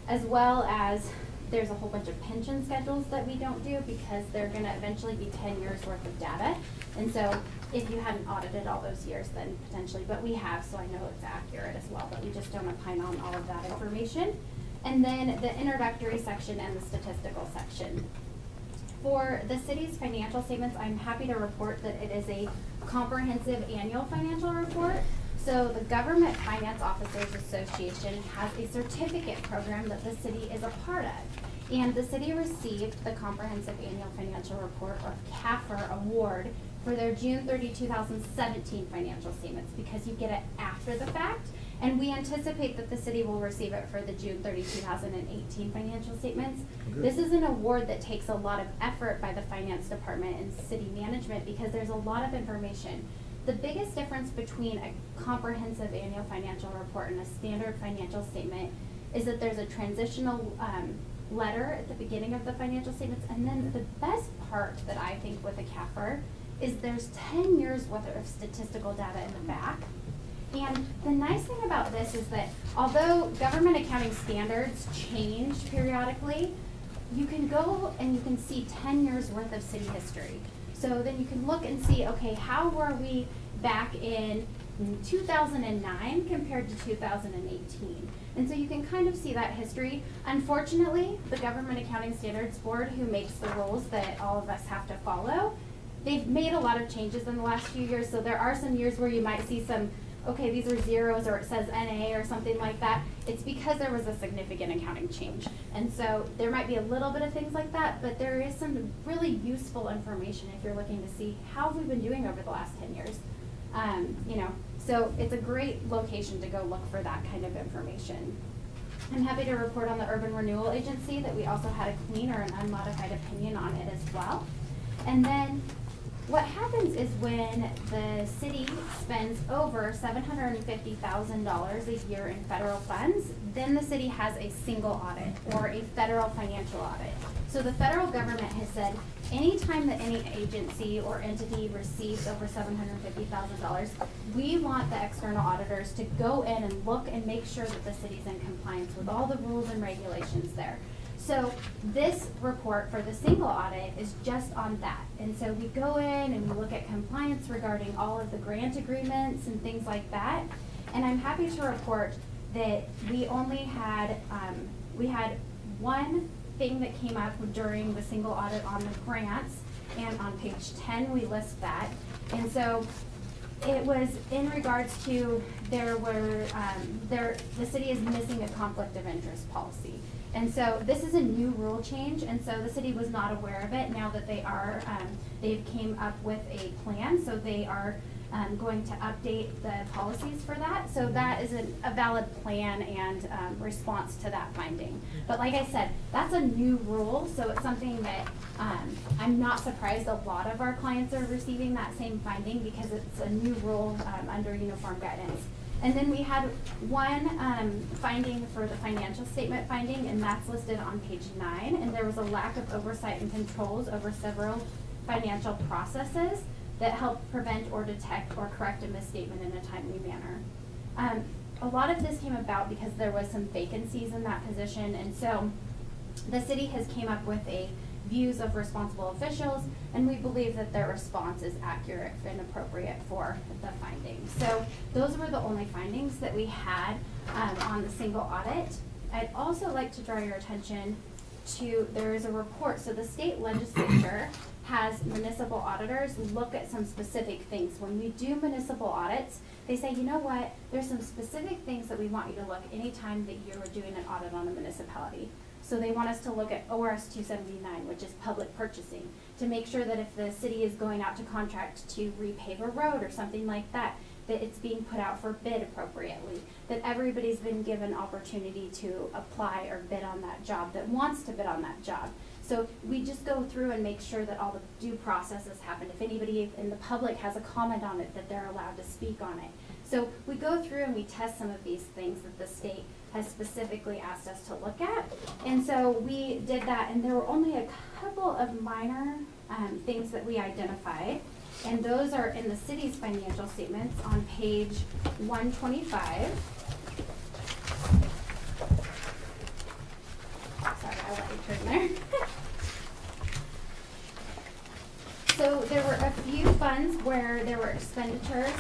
as well as there's a whole bunch of pension schedules that we don't do because they're going to eventually be 10 years worth of data. And so if you hadn't audited all those years, then potentially, but we have, so I know it's accurate as well, but we just don't opine on all of that information. And then the introductory section and the statistical section. For the city's financial statements, I'm happy to report that it is a comprehensive annual financial report. So the Government Finance Officers Association has a certificate program that the city is a part of. And the city received the Comprehensive Annual Financial Report, or CAFR, award for their June 30, 2017 financial statements because you get it after the fact. And we anticipate that the city will receive it for the June 30, 2018 financial statements. Good. This is an award that takes a lot of effort by the finance department and city management because there's a lot of information. The biggest difference between a comprehensive annual financial report and a standard financial statement is that there's a transitional letter at the beginning of the financial statements, and then the best part that I think with a CAFR is there's 10 years worth of statistical data in the back. And the nice thing about this is that although government accounting standards change periodically, you can go and you can see 10 years worth of city history. So then you can look and see, okay, how were we back in 2009 compared to 2018? And so you can kind of see that history. Unfortunately, the Government Accounting Standards Board, who makes the rules that all of us have to follow, they've made a lot of changes in the last few years. So there are some years where you might see some, okay, these are zeros or it says NA or something like that. It's because there was a significant accounting change. And so there might be a little bit of things like that, but there is some really useful information if you're looking to see how have we been doing over the last 10 years. You know, so it's a great location to go look for that kind of information. I'm happy to report on the Urban Renewal Agency that we also had a clean or an unmodified opinion on it as well. And then what happens is when the city spends over $750,000 a year in federal funds, then the city has a single audit or a federal financial audit. So the federal government has said anytime that any agency or entity receives over $750,000, we want the external auditors to go in and look and make sure that the city's in compliance with all the rules and regulations there. So this report for the single audit is just on that. And so we go in and we look at compliance regarding all of the grant agreements and things like that. And I'm happy to report that we only had, we had one thing that came up during the single audit on the grants, and on page 10 we list that. And so it was in regards to the city is missing a conflict of interest policy. And so this is a new rule change, and so the city was not aware of it. Now that they are, they've came up with a plan, so they are going to update the policies for that. So that is a valid plan and response to that finding. But like I said, that's a new rule, so it's something that I'm not surprised a lot of our clients are receiving that same finding because it's a new rule under uniform guidance. And then we had one finding for the financial statement finding, and that's listed on page 9. And there was a lack of oversight and controls over several financial processes that help prevent or detect or correct a misstatement in a timely manner. A lot of this came about because there was some vacancies in that position, and so the city has came up with a views of responsible officials, and we believe that their response is accurate and appropriate for the findings. So those were the only findings that we had on the single audit. I'd also like to draw your attention to, there is a report. So the state legislature has municipal auditors look at some specific things. When we do municipal audits, they say, you know what, there's some specific things that we want you to look anytime that you're doing an audit on a municipality. So they want us to look at ORS 279, which is public purchasing, to make sure that if the city is going out to contract to repave a road or something like that, that it's being put out for bid appropriately, that everybody's been given opportunity to apply or bid on that job, that wants to bid on that job. So we just go through and make sure that all the due processes happen. If anybody in the public has a comment on it, that they're allowed to speak on it. So we go through and we test some of these things that the state has specifically asked us to look at. And so we did that, and there were only a couple of minor things that we identified. And those are in the city's financial statements on page 125. Sorry, I'll let you turn there. So there were a few funds where there were expenditures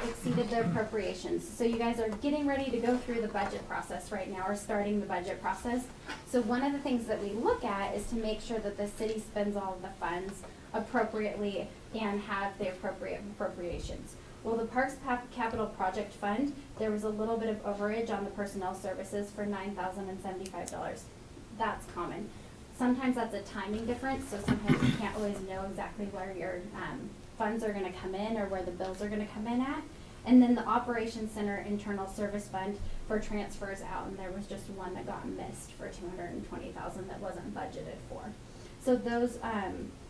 exceeded the appropriations. So you guys are getting ready to go through the budget process right now, or starting the budget process. So one of the things that we look at is to make sure that the city spends all of the funds appropriately and have the appropriate appropriations. Well, the Parks Capital Project Fund, there was a little bit of overage on the personnel services for $9,075. That's common. Sometimes that's a timing difference, so sometimes you can't always know exactly where your funds are going to come in or where the bills are going to come in at. And then the Operations Center Internal Service Fund for transfers out, and there was just one that got missed for $220,000 that wasn't budgeted for. So those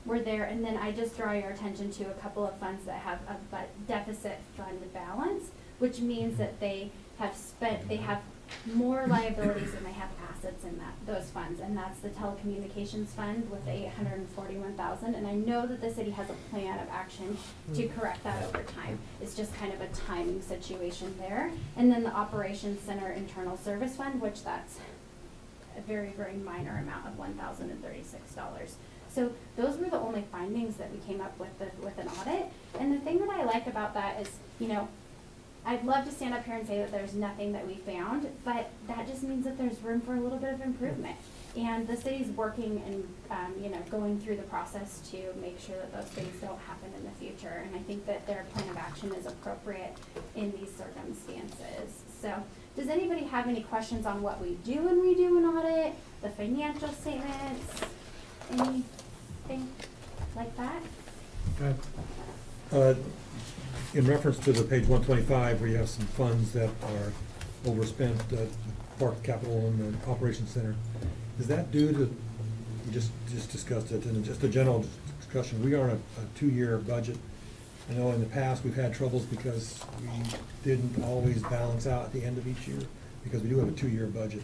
were there, and then I just draw your attention to a couple of funds that have a deficit fund balance, which means that they have spent, they have more liabilities than they have assets in those funds, and that's the telecommunications fund with the $841,000. And I know that the city has a plan of action to correct that over time. It's just kind of a timing situation there. And then the operations center internal service fund, which that's a very, very minor amount of $1,036. So those were the only findings that we came up with an audit. And the thing that I like about that is, you know, I'd love to stand up here and say that there's nothing that we found, but that just means that there's room for a little bit of improvement. And the city's working and, you know, going through the process to make sure that those things don't happen in the future. And I think that their plan of action is appropriate in these circumstances. So does anybody have any questions on what we do when we do an audit, the financial statements, anything like that? Go ahead. In reference to the page 125, where you have some funds that are overspent, park capital and the operations center, is that due to, you just discussed it, and just a general discussion, we are on a 2-year budget. I know in the past we've had troubles because we didn't always balance out at the end of each year, because we do have a 2-year budget.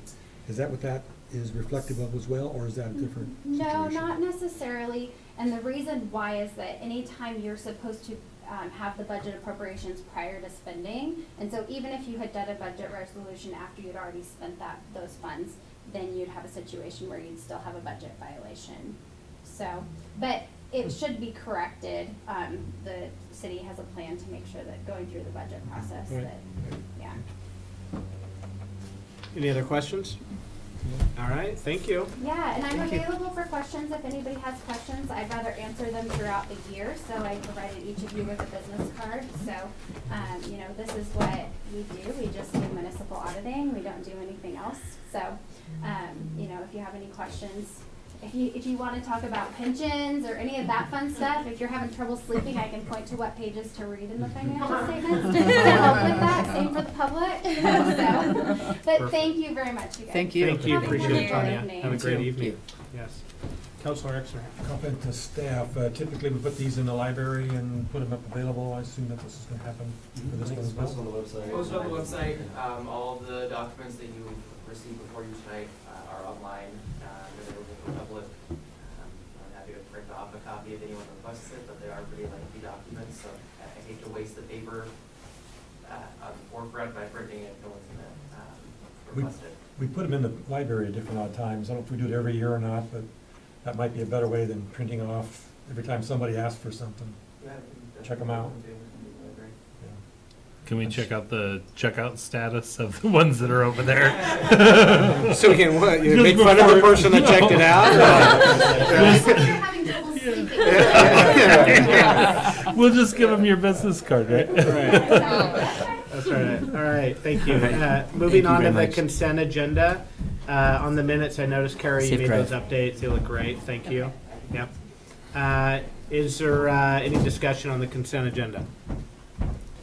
Is that what that is reflective of as well, or is that a different situation? No, not necessarily. And the reason why is that anytime you're supposed to have the budget appropriations prior to spending, and so even if you had done a budget resolution after you'd already spent those funds, then you'd have a situation where you'd still have a budget violation. So, but it should be corrected. The city has a plan to make sure that going through the budget process, Right. that, yeah. Any other questions? All right, thank you. Yeah, and I'm Thank you. available for questions if anybody has questions. I'd rather answer them throughout the year, so I provided each of you with a business card. So, you know, this is what we do. We just do municipal auditing. We don't do anything else. So, you know, if you have any questions, if you want to talk about pensions or any of that fun stuff, if you're having trouble sleeping, I can point to what pages to read in the financial statements to help with that. Same for the public. So, but thank you very much, you guys. Thank you. Have a Appreciate it, wonderful Tanya. evening. Have a great evening. Yes. Councilor Exner. Comment to staff, typically we put these in the library and put them up available. I assume that this is going to happen for this one as well. Post on the website. All of the documents that you received before you tonight are online. They're available for public. I'm happy to print off a copy if anyone requests it, but they are pretty lengthy documents, so I hate to waste the paper on the forefront by printing it. No one's gonna request it. We put them in the library at different odd times. I don't know if we do it every year or not, but that might be a better way than printing off every time somebody asks for something. Check them out. Can we check out the checkout status of the ones that are over there? So we can what? You make fun of the person that checked it out? You're having trouble sleeping. We'll just give them your business card, right? That's right. All right, thank you. Moving on to the consent agenda. On the minutes, I noticed, Carrie, you made those updates. They look great. Thank you. Yep. Is there any discussion on the consent agenda?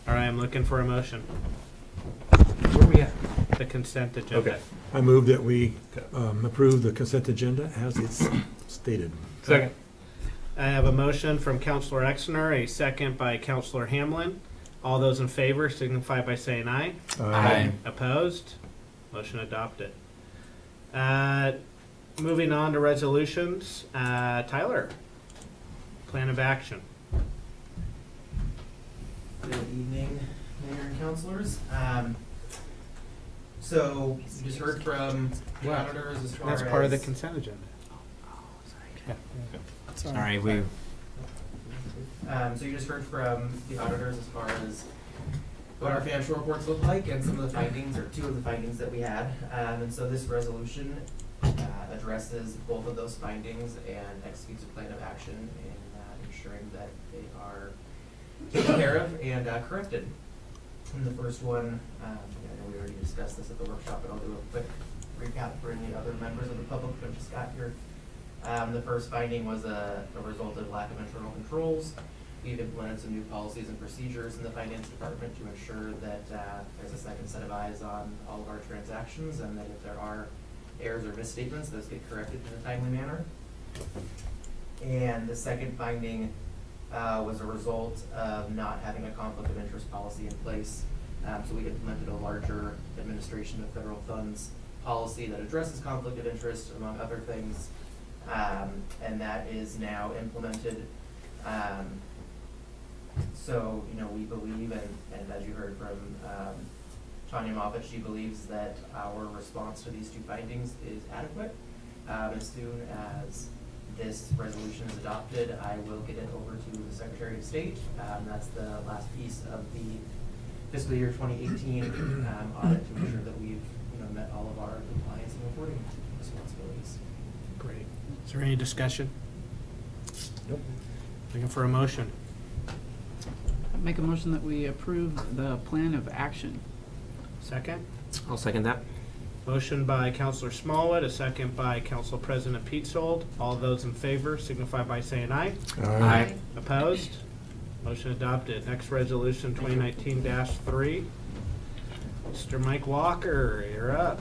All right, I'm looking for a motion. Where are we at? The consent agenda. Okay. I move that we approve the consent agenda as it's stated. Second. I have a motion from Councilor Exner, a second by Councilor Hamlin. All those in favor signify by saying aye. Aye. Opposed? Motion adopted. Moving on to resolutions. Tyler, plan of action. Good evening, Mayor and councilors. So you just heard from the What? auditors as far That's as part of the consent agenda. Sorry, we. So you just heard from the auditors as far as what our financial reports look like and some of the findings, or two of the findings that we had. And so this resolution addresses both of those findings and executes a plan of action in ensuring that they are taken care of and corrected. And the first one, I know we already discussed this at the workshop, but I'll do a quick recap for any other members of the public who have just got here. The first finding was a result of lack of internal controls. We've implemented some new policies and procedures in the finance department to ensure that there's a second set of eyes on all of our transactions, and that if there are errors or misstatements, those get corrected in a timely manner. And the second finding was a result of not having a conflict of interest policy in place. So we implemented a larger administration of federal funds policy that addresses conflict of interest, among other things. And that is now implemented. So, you know, we believe, and as you heard from Tanya Moffett, she believes that our response to these two findings is adequate. As soon as this resolution is adopted, I will get it over to the Secretary of State. That's the last piece of the fiscal year 2018 audit to ensure that we've, you know, met all of our compliance and reporting responsibilities. Great. Is there any discussion? Nope. Looking for a motion. Make a motion that we approve the plan of action. Second? I'll second that. Motion by Councilor Smallwood, a second by Council President Petzold. All those in favor signify by saying aye. Aye. Opposed? Motion adopted. Next resolution, 2019-3. Mr. Mike Walker, you're up.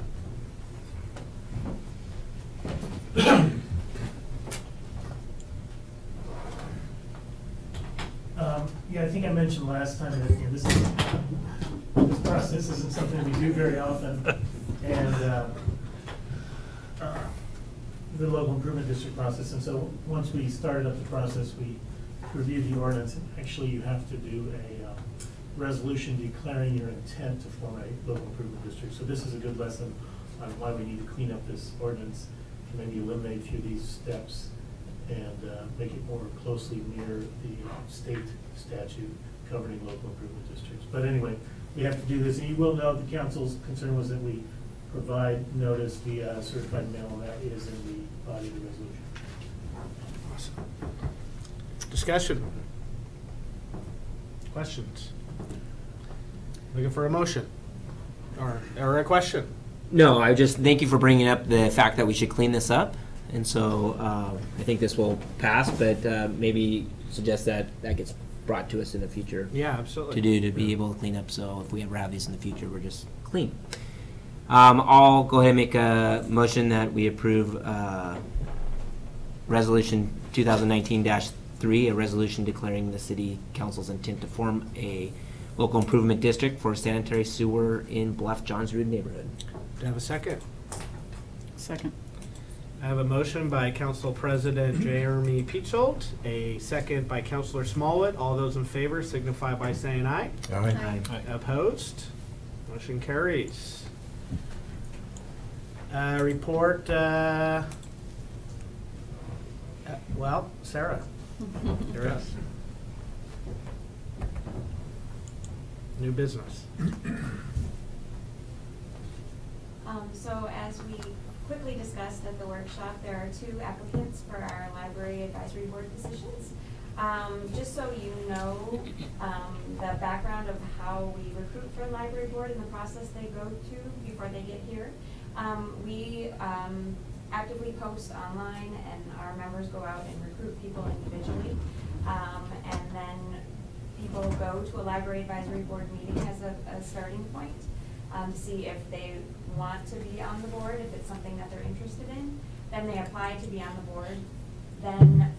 Yeah, I think I mentioned last time that, you know, this process isn't something we do very often. And the local improvement district process. And so once we started up the process, we reviewed the ordinance. And actually, you have to do a resolution declaring your intent to form a local improvement district. So this is a good lesson on why we need to clean up this ordinance and maybe eliminate a few of these steps and make it more closely mirror the state statute governing local improvement districts. But anyway, we have to do this, and you will know the council's concern was that we provide notice via certified mail, and that is in the body of the resolution. Awesome. Discussion? Questions? Looking for a motion? Or a question? No, I just thank you for bringing up the fact that we should clean this up. And so I think this will pass, but maybe suggest that that gets brought to us in the future. Yeah, absolutely. To be able to clean up. So if we ever have these in the future, we're just clean. I'll go ahead and make a motion that we approve Resolution 2019-3, a resolution declaring the City Council's intent to form a local improvement district for sanitary sewer in Bluff Johns Road neighborhood. Do I have a second? Second. I have a motion by Council President Jeremy Petzold, a second by Councilor Smallwood. All those in favor signify by saying aye. Aye. Opposed? Motion carries. Report, well, Sarah, you're up. New business. So as we quickly discussed at the workshop, there are 2 applicants for our library advisory board positions. Just so you know, the background of how we recruit for a library board and the process they go to before they get here. We actively post online, and our members go out and recruit people individually. And then people go to a library advisory board meeting as a starting point to see if they want to be on the board, if it's something that they're interested in. Then they apply to be on the board. Then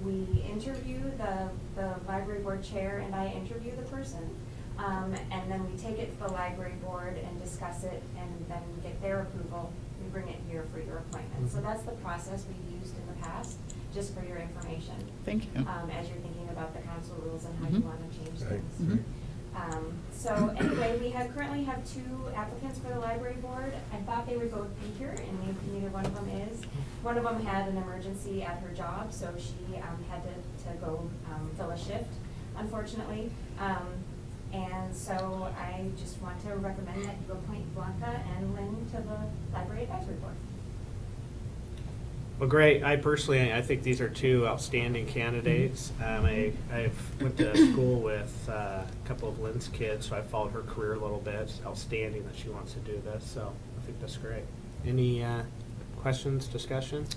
we interview the library board chair, and I interview the person. And then we take it to the library board and discuss it, and then get their approval. We bring it here for your appointment. So that's the process we've used in the past, just for your information. Thank you. As you're thinking about the council rules and how you want to change things. Mhm. So anyway, we currently have 2 applicants for the library board. I thought they would both be here, and neither one of them is. One of them had an emergency at her job, so she had to go fill a shift, unfortunately. And so I just want to recommend that you appoint Blanca and Lynn to the library advisory board. Well, great. I think these are 2 outstanding candidates. I went to school with a couple of Lynn's kids, so I followed her career a little bit. It's outstanding that she wants to do this, so I think that's great. Any questions, discussion?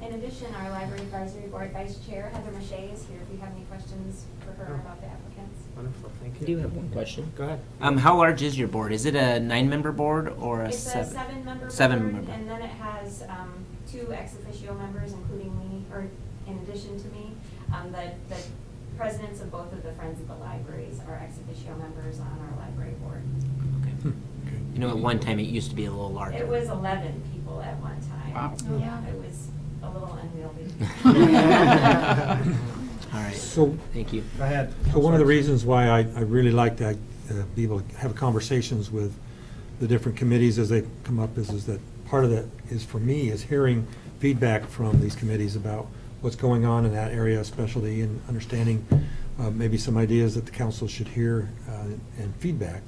In addition, our library advisory board vice chair, Heather Mache, is here if you have any questions for her about the applicants. Wonderful, thank you. I do have one question. Go ahead. How large is your board? Is it a 9-member board or a It's 7? a 7-member Seven-member. board, and then it has 2 ex officio members, including me, or in addition to me. The presidents of both of the Friends of the Libraries are ex officio officio members on our library board. You know, at one time it used to be a little larger. It was 11 people at one time. Wow. Yeah, it was a little unwieldy. All right, So, thank you. go ahead. So one of the reasons why I really like to be able to have conversations with the different committees as they come up is that part of that is, for me, is hearing feedback from these committees about what's going on in that area of specialty and understanding maybe some ideas that the council should hear and feedback.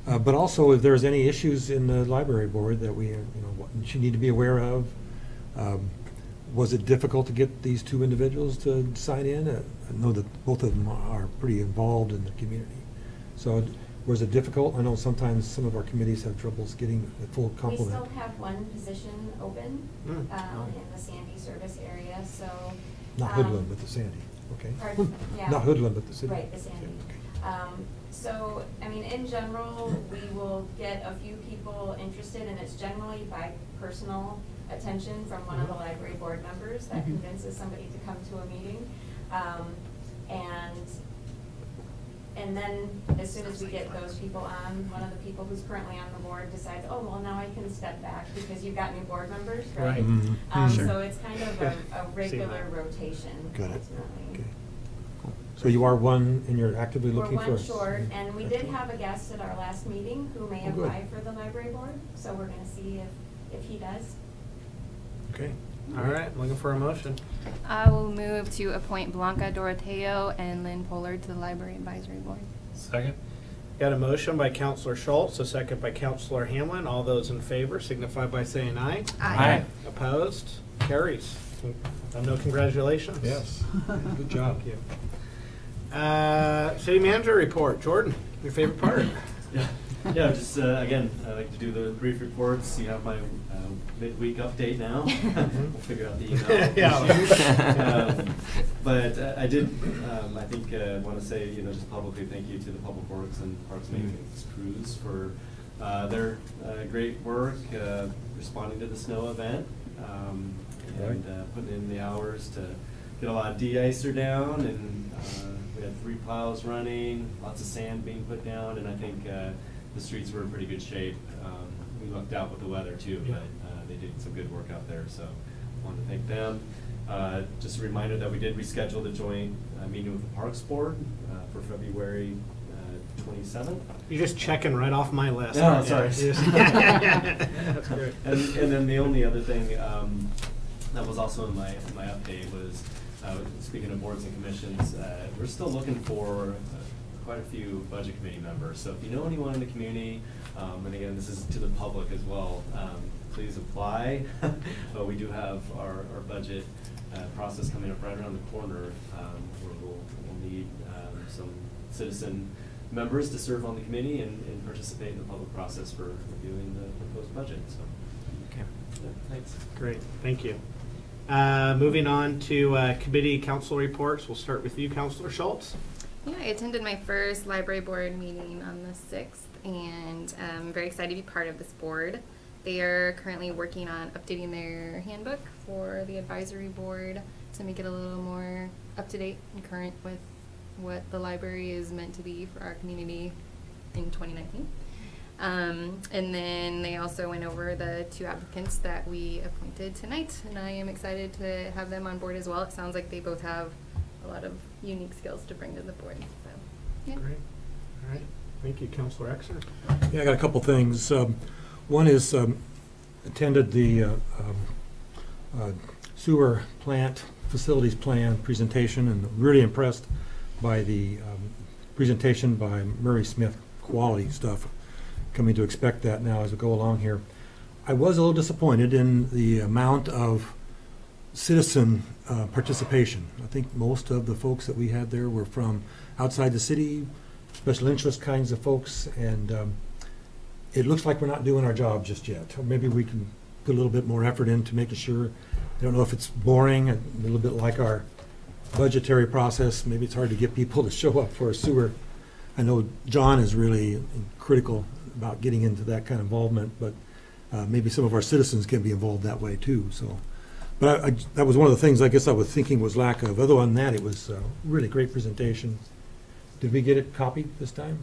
But also if there's any issues in the library board that we, what you need to be aware of. Was it difficult to get these two individuals to sign in? I know that both of them are pretty involved in the community. So was it difficult? I know sometimes some of our committees have troubles getting the full We complement. still have one position open in the Sandy service area, so. Not Hoodlum, but the Sandy, okay? Pardon? Yeah. Not Hoodlum, but the city. Right, the Sandy. Okay. So, I mean, in general, we will get a few people interested, and it's generally by personal attention from one of the library board members that convinces somebody to come to a meeting. And then as soon as we get those people on, one of the people who's currently on the board decides, oh, well, now I can step back because you've got new board members, right? Mhm. Sure. So it's kind of a regular rotation, Got it. ultimately. Okay. Cool. So you are one, and you're actively We're looking for. one short, and we did Excellent. have a guest at our last meeting who may Oh, good. apply for the library board, so we're gonna see if he does. Okay. All right, looking for a motion. I will move to appoint Blanca Doroteo and Lynn Pollard to the Library Advisory Board. Second? Got a motion by Counselor Schultz, a second by Counselor Hamlin. All those in favor signify by saying aye. Aye. Opposed? Carries. No congratulations. Yes. Good job. Thank you. City manager report. Jordan, your favorite part? Yeah, just again, I like to do the brief reports. You have my midweek update now. We'll figure out the email. Yeah. But I did, I think, want to say, just publicly thank you to the Public Works and Parks Maintenance crews for their great work responding to the snow event and putting in the hours to get a lot of de-icer down, and we had 3 plows running, lots of sand being put down, and I think the streets were in pretty good shape. We lucked out with the weather too, but they did some good work out there, so I wanted to thank them. Just a reminder that we did reschedule the joint meeting with the Parks Board for February 27th. You're just checking right off my list. Oh, sorry. That's great. And then the only other thing that was also in my update was, speaking of boards and commissions, we're still looking for quite a few budget committee members. So if you know anyone in the community, and again, this is to the public as well, please apply. But we do have our budget process coming up right around the corner, where we'll need some citizen members to serve on the committee and participate in the public process for reviewing the proposed budget. So, Okay. yeah, thanks. Great, thank you. Moving on to committee council reports. We'll start with you, Counselor Schultz. Yeah, I attended my first library board meeting on the 6th, and I'm very excited to be part of this board. They are currently working on updating their handbook for the advisory board to make it a little more up-to-date and current with what the library is meant to be for our community in 2019. And then they also went over the 2 applicants that we appointed tonight, and I am excited to have them on board as well. It sounds like they both have a lot of unique skills to bring to the board. So, yeah. Great. All right. Thank you, Counselor Exner. Yeah, I got a couple things. One is attended the sewer plant facilities plan presentation, and really impressed by the presentation by Murray Smith. Quality stuff. Coming to expect that now as we go along here. I was a little disappointed in the amount of citizen participation. I think most of the folks that we had there were from outside the city, special interest kinds of folks, and it looks like we're not doing our job just yet. Or maybe we can put a little bit more effort into making sure. I don't know if it's boring, a little bit like our budgetary process. Maybe it's hard to get people to show up for a sewer. I know John is really critical about getting into that kind of involvement, but maybe some of our citizens can be involved that way too. So, but that was one of the things I guess I was thinking was lack of. Other than that, it was a really great presentation. Did we get it copied this time?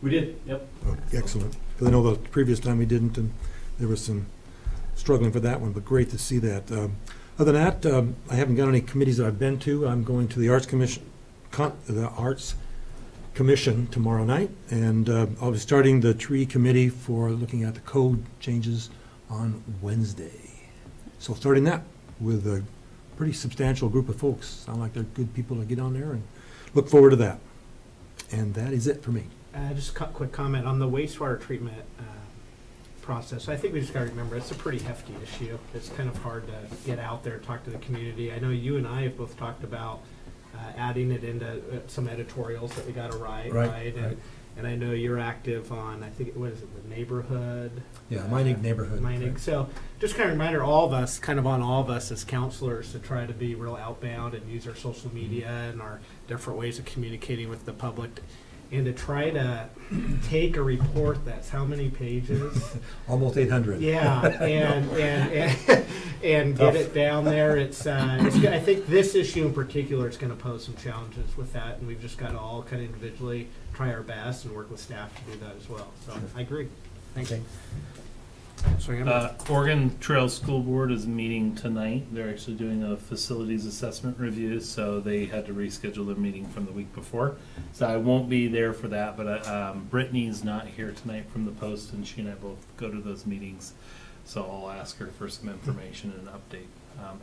We did, yep. Oh, excellent. Because I know the previous time we didn't, and there was some struggling for that one, but great to see that. Other than that, I haven't got any committees that I've been to. I'm going to the Arts Commission tomorrow night, and I'll be starting the tree committee for looking at the code changes on Wednesday. So starting that with a pretty substantial group of folks. Sound like they're good people to get on there, and look forward to that. And that is it for me. Just a quick comment on the wastewater treatment process. I think we just got to remember it's a pretty hefty issue. It's kind of hard to get out there, talk to the community. I know you and I have both talked about adding it into some editorials that we got to write, right? And I know you're active on, I think, what is it, the neighborhood? Yeah, Meinig neighborhood. Meinig. So just kind of a reminder, all of us, kind of on all of us as counselors to try to be real outbound and use our social media and our different ways of communicating with the public, and to try to take a report that's how many pages? Almost 800. Yeah, and get it down there. It's I think this issue in particular is going to pose some challenges with that, and we've just got to all kind of individually try our best and work with staff to do that as well. So I agree. Thanks. Oregon Trails School Board is meeting tonight. They're actually doing a facilities assessment review, so they had to reschedule their meeting from the week before. So I won't be there for that, but Brittany's not here tonight from the Post, and she and I both go to those meetings. So I'll ask her for some information and an update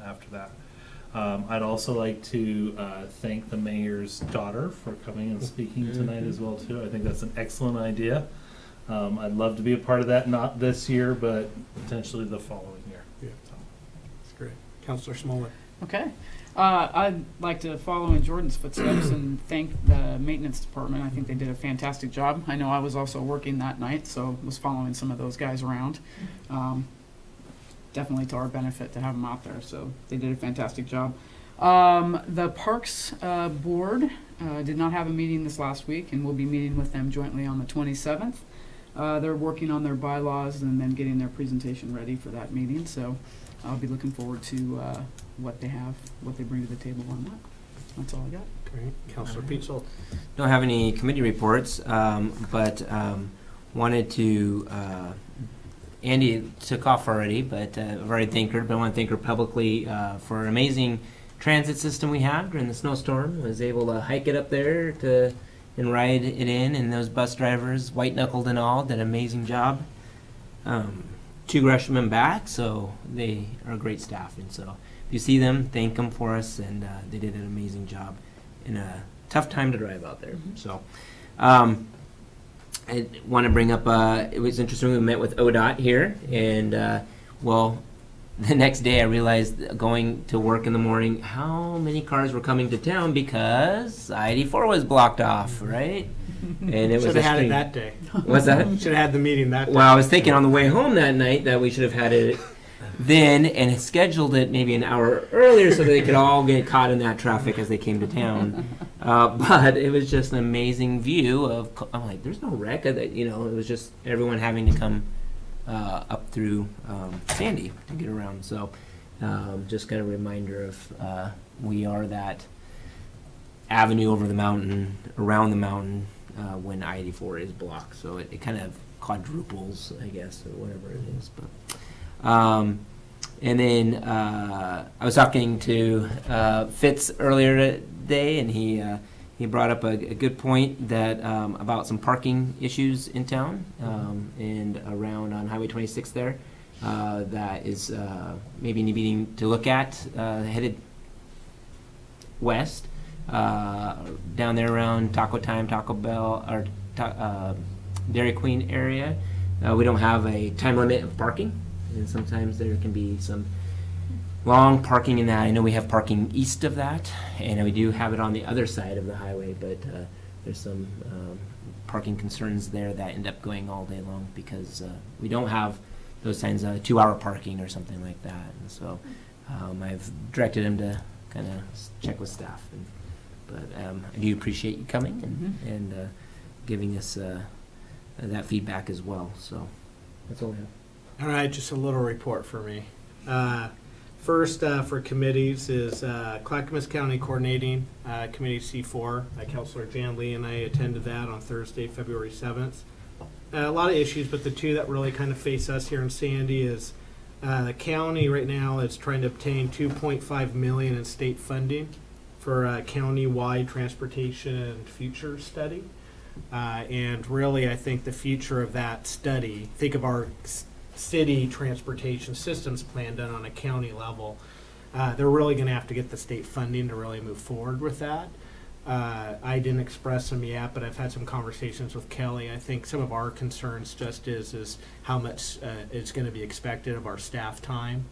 after that. I'd also like to thank the mayor's daughter for coming and speaking tonight as well too. I think that's an excellent idea. I'd love to be a part of that, not this year, but potentially the following year. Yeah, that's great. Councilor Smollett. Okay. I'd like to follow in Jordan's footsteps and thank the maintenance department. I think they did a fantastic job. I know I was also working that night, so was following some of those guys around. Definitely to our benefit to have them out there, so they did a fantastic job. The Parks Board did not have a meeting this last week, and we'll be meeting with them jointly on the 27th. They're working on their bylaws and then getting their presentation ready for that meeting, so I'll be looking forward to what they have, what they bring to the table on that. That's all I got. Great. Councilor Pete Schultz. Don't have any committee reports, but wanted to, Andy took off already, but I've already thanked her, but I want to thank her publicly for an amazing transit system we have during the snowstorm. Was able to hike it up there and ride it in, and those bus drivers, white knuckled and all, did an amazing job. 2 Gresham back, so they are a great staff, and so if you see them, thank them for us, and they did an amazing job in a tough time to drive out there. So I want to bring up, it was interesting, we met with ODOT here, and well, the next day I realized going to work in the morning how many cars were coming to town because I-84 was blocked off, right? And it should was have had it that day. What's that? Should have had the meeting that day. Well, I was thinking on the way home that night that we should have had it then and scheduled it maybe an hour earlier so they could all get caught in that traffic as they came to town. But it was just an amazing view of, I'm like, there's no wreck. It was just everyone having to come up through Sandy to get around. So just kind of a reminder of we are that avenue over the mountain, around the mountain, when I-84 is blocked. So it kind of quadruples, I guess, or whatever it is. But and then I was talking to Fitz earlier today, and he brought up a good point that about some parking issues in town and around on Highway 26 there. That is maybe needing to look at headed west down there around Taco Time, Taco Bell, or Dairy Queen area. We don't have a time limit of parking, and sometimes there can be some long parking in that. I know we have parking east of that, and we do have it on the other side of the highway, but there's some parking concerns there that end up going all day long because we don't have those kinds of 2-hour parking or something like that. And so I've directed him to kind of check with staff. But I do appreciate you coming and giving us that feedback as well. So that's all I have. All right, just a little report for me. First, for committees is Clackamas County Coordinating Committee C4. Councilor Jan Lee and I attended that on Thursday, February 7th. A lot of issues, but the two that really kind of face us here in Sandy is the county right now is trying to obtain $2.5 million in state funding for a county-wide transportation future study. And really, I think the future of that study, think of our city transportation systems plan done on a county level. They're really going to have to get the state funding to really move forward with that. I didn't express them yet, but I've had some conversations with Kelly. I think some of our concerns just is how much is going to be expected of our staff time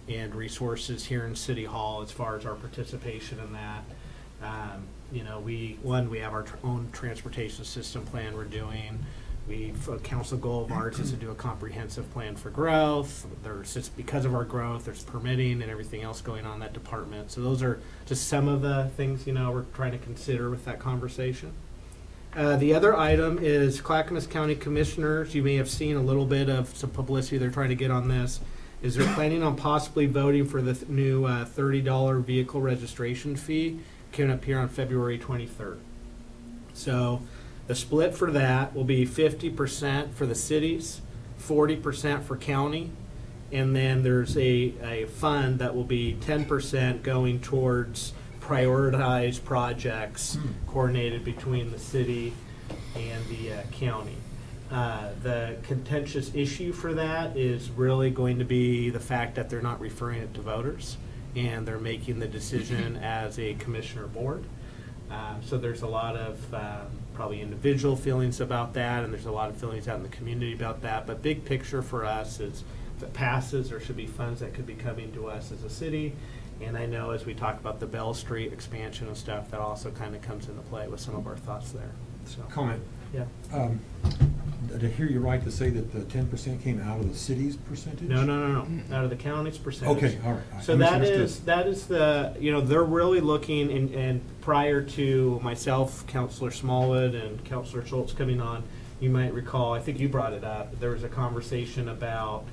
and resources here in City Hall as far as our participation in that. You know, we have our own transportation system plan we're doing. A council goal of ours is to do a comprehensive plan for growth. Just because of our growth, there's permitting and everything else going on in that department. So those are just some of the things, you know, we're trying to consider with that conversation. The other item is Clackamas County Commissioners. You may have seen a little bit of some publicity they're trying to get on this. Is they're planning on possibly voting for the new $30 vehicle registration fee coming up here on February 23rd. So the split for that will be 50% for the cities, 40% for county, and then there's a fund that will be 10% going towards prioritized projects coordinated between the city and the county. The contentious issue for that is really going to be the fact that they're not referring it to voters, and they're making the decision as a commissioner board. So there's a lot of probably individual feelings about that, and there's a lot of feelings out in the community about that. But big picture for us is if it passes, there should be funds that could be coming to us as a city. And I know as we talk about the Bell Street expansion and stuff, that also kind of comes into play with some of our thoughts there. So Comment. Yeah. Did I hear you right to say that the 10% came out of the city's percentage? No. Out of the county's percentage. Okay, all right. So that is the, you know, they're really looking, and prior to myself, Councilor Smallwood and Councilor Schultz coming on, you might recall, I think you brought it up, there was a conversation about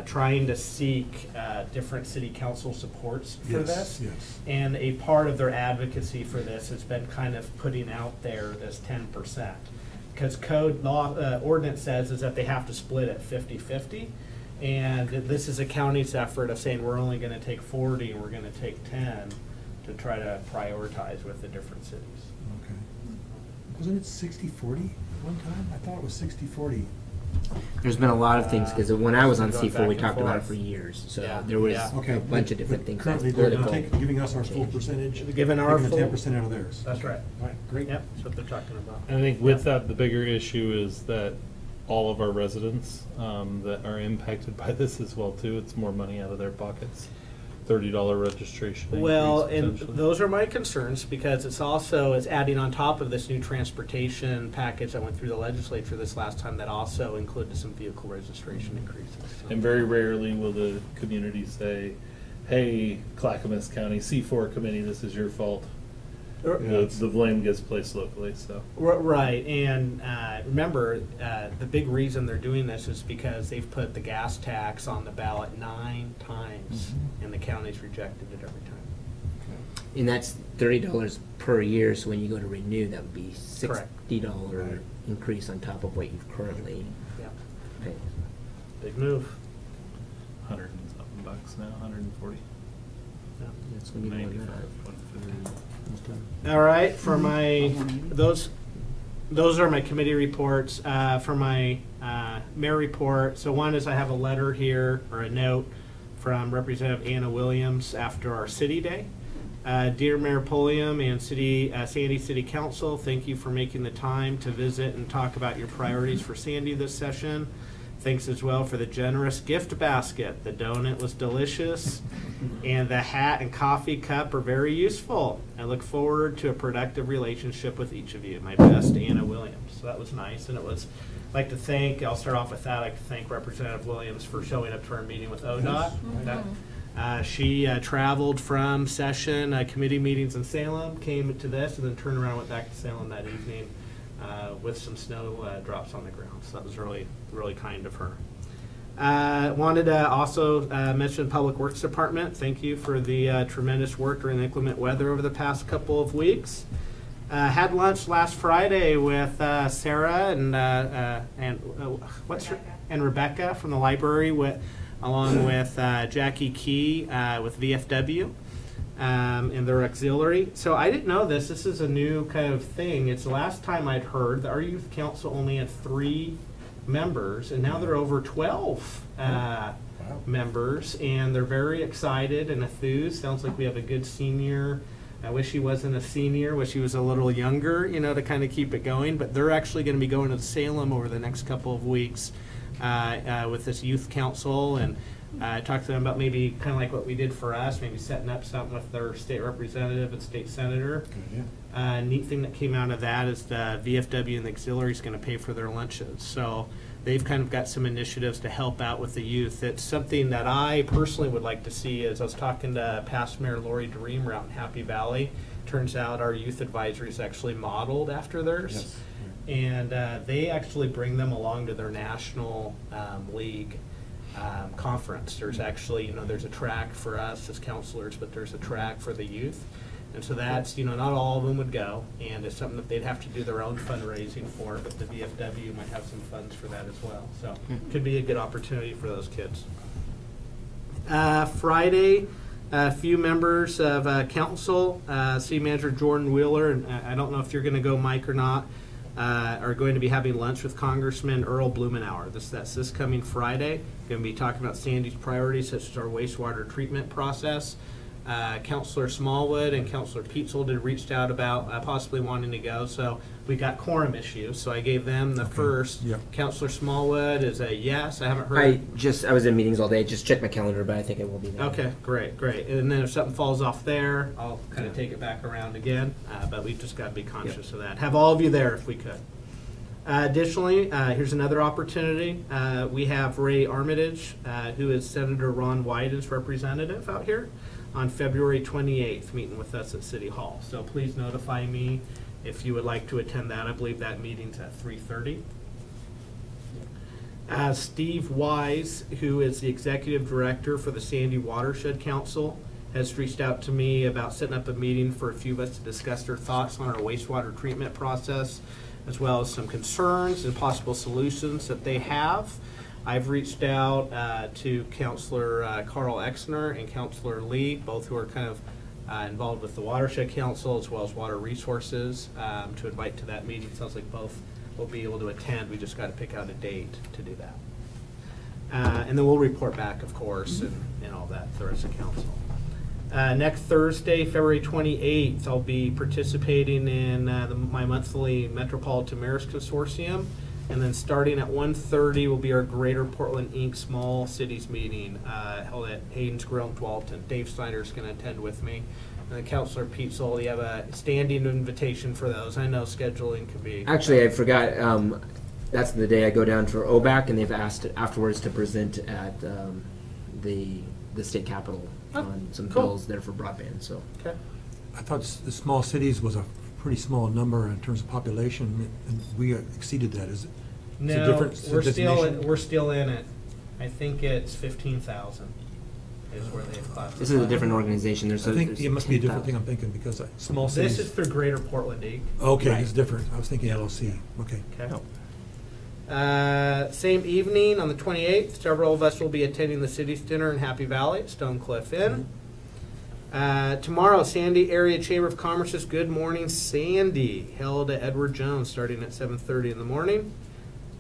trying to seek different city council supports for this. Yes. And a part of their advocacy for this has been kind of putting out there this 10%. Because code law ordinance says is that they have to split it 50-50, and this is a county's effort of saying we're only going to take 40 and we're going to take 10 to try to prioritize with the different cities. Okay. Wasn't it 60-40 one time? I thought it was 60-40. There's been a lot of things, because when I was on Going C4, back we and talk about it forth. for years. So Yeah. there was Yeah. Okay. a bunch of different things. Currently, they're Political. giving us our full percentage. Giving our taking full- the 10% out of theirs. That's right. All right, great. Yep, that's what they're talking about. I think with that, the bigger issue is that all of our residents that are impacted by this as well too, it's more money out of their pockets. $30 registration increase Well, and potentially. those are my concerns, because it's adding on top of this new transportation package that went through the legislature this last time that also included some vehicle registration increases. And very rarely will the community say, hey, Clackamas County C4 committee, this is your fault. The blame gets placed locally, so. Right, and remember, the big reason they're doing this is because they've put the gas tax on the ballot 9 times, and the county's rejected it every time. And that's $30 per year, so when you go to renew, that would be Correct. $60 increase on top of what you've currently Yeah, paid. big move. $100 and something bucks now, 140. Yeah. It's going to be more than 95, that. 150. All right, for my, those are my committee reports. For my mayor report, so one is I have a letter here, or a note, from Representative Anna Williams after our city day. Dear Mayor Pulliam and Sandy City Council, thank you for making the time to visit and talk about your priorities for Sandy this session. Thanks as well for the generous gift basket. The donut was delicious, and the hat and coffee cup are very useful. I look forward to a productive relationship with each of you. My best, Anna Williams. So that was nice, and it was. I'd like to thank. I'll start off with that. I'd like to thank Representative Williams for showing up to our meeting with ODOT. She traveled from session committee meetings in Salem, came to this, and then turned around and went back to Salem that evening. With some snow drops on the ground. So that was really, really kind of her. Wanted to also mention Public Works Department. Thank you for the tremendous work during the inclement weather over the past couple of weeks. Had lunch last Friday with Sarah and Rebecca from the library, along with Jackie Key with VFW and their auxiliary. So I didn't know this. This is a new kind of thing. It's the last time I'd heard that our youth council only had 3 members, and now they're over 12 members, and they're very excited and enthused. Sounds like we have a good senior. I wish he wasn't a senior, wish he was a little younger, to kind of keep it going. But they're actually going to be going to Salem over the next couple of weeks with this youth council, and talk to them about maybe kind of like what we did for us, maybe setting up something with their state representative and state senator. Neat thing that came out of that is the VFW and the auxiliary is going to pay for their lunches. So they've kind of got some initiatives to help out with the youth. It's something that I personally would like to see. As I was talking to past Mayor Lori Dreamer out in Happy Valley, turns out our youth advisory is actually modeled after theirs. Yes. And they actually bring them along to their national league conference. There's actually, there's a track for us as counselors, but there's a track for the youth. And so that's, not all of them would go, and it's something that they'd have to do their own fundraising for, but the VFW might have some funds for that as well. So could be a good opportunity for those kids. Friday, a few members of council, City Manager Jordan Wheeler, and I don't know if you're going to go, Mike, or not, are going to be having lunch with Congressman Earl Blumenauer. That's this coming Friday. Going to be talking about Sandy's priorities, such as our wastewater treatment process. Councilor Smallwood and Councilor Peetzold had reached out about possibly wanting to go, so we got quorum issues, so I gave them the first. Yep. Councilor Smallwood is a yes. I haven't heard. I was in meetings all day, just checked my calendar, but I think I will be there. Okay, great. And then if something falls off there, I'll kind of take it back around again, but we've just got to be conscious of that. Have all of you there if we could. Additionally, here's another opportunity. We have Ray Armitage, who is Senator Ron Wyden's representative out here, on February 28th, meeting with us at City Hall. So please notify me if you would like to attend that. I believe that meeting's at 3:30. Steve Wise, who is the Executive Director for the Sandy Watershed Council, has reached out to me about setting up a meeting for a few of us to discuss their thoughts on our wastewater treatment process, as well as some concerns and possible solutions that they have. I've reached out to Councilor Carl Exner and Councilor Lee, both who are kind of involved with the Watershed Council as well as Water Resources, to invite to that meeting. Sounds like both will be able to attend. We just got to pick out a date to do that. And then we'll report back, of course, and all that to the rest of council. Next Thursday, February 28th, I'll be participating in my monthly Metropolitan Mayors Consortium. And then starting at 1:30 will be our Greater Portland Inc. Small Cities meeting held at Hayden's Grill in Tualatin. Dave Snyder's going to attend with me. And then Councilor Peetzold, you have a standing invitation for those. I know scheduling can be... Actually, I forgot, that's the day I go down for OBAC, and they've asked afterwards to present at the state capitol on some bills there for broadband. So. Okay. I thought the small cities was a pretty small number in terms of population, and we exceeded that. Is it a No, different we're still in it. I think it's 15,000 is where they've classified. This is a different organization. There's I think there's it must be a different 10,000. thing I'm thinking, because small cities... This is through Greater Portland Inc. Okay, Right. it's different. I was thinking LLC. Okay. Okay. Same evening on the 28th, several of us will be attending the City's Dinner in Happy Valley at Stone Cliff Inn. Tomorrow, Sandy Area Chamber of Commerce's Good Morning Sandy, held at Edward Jones, starting at 7:30 in the morning.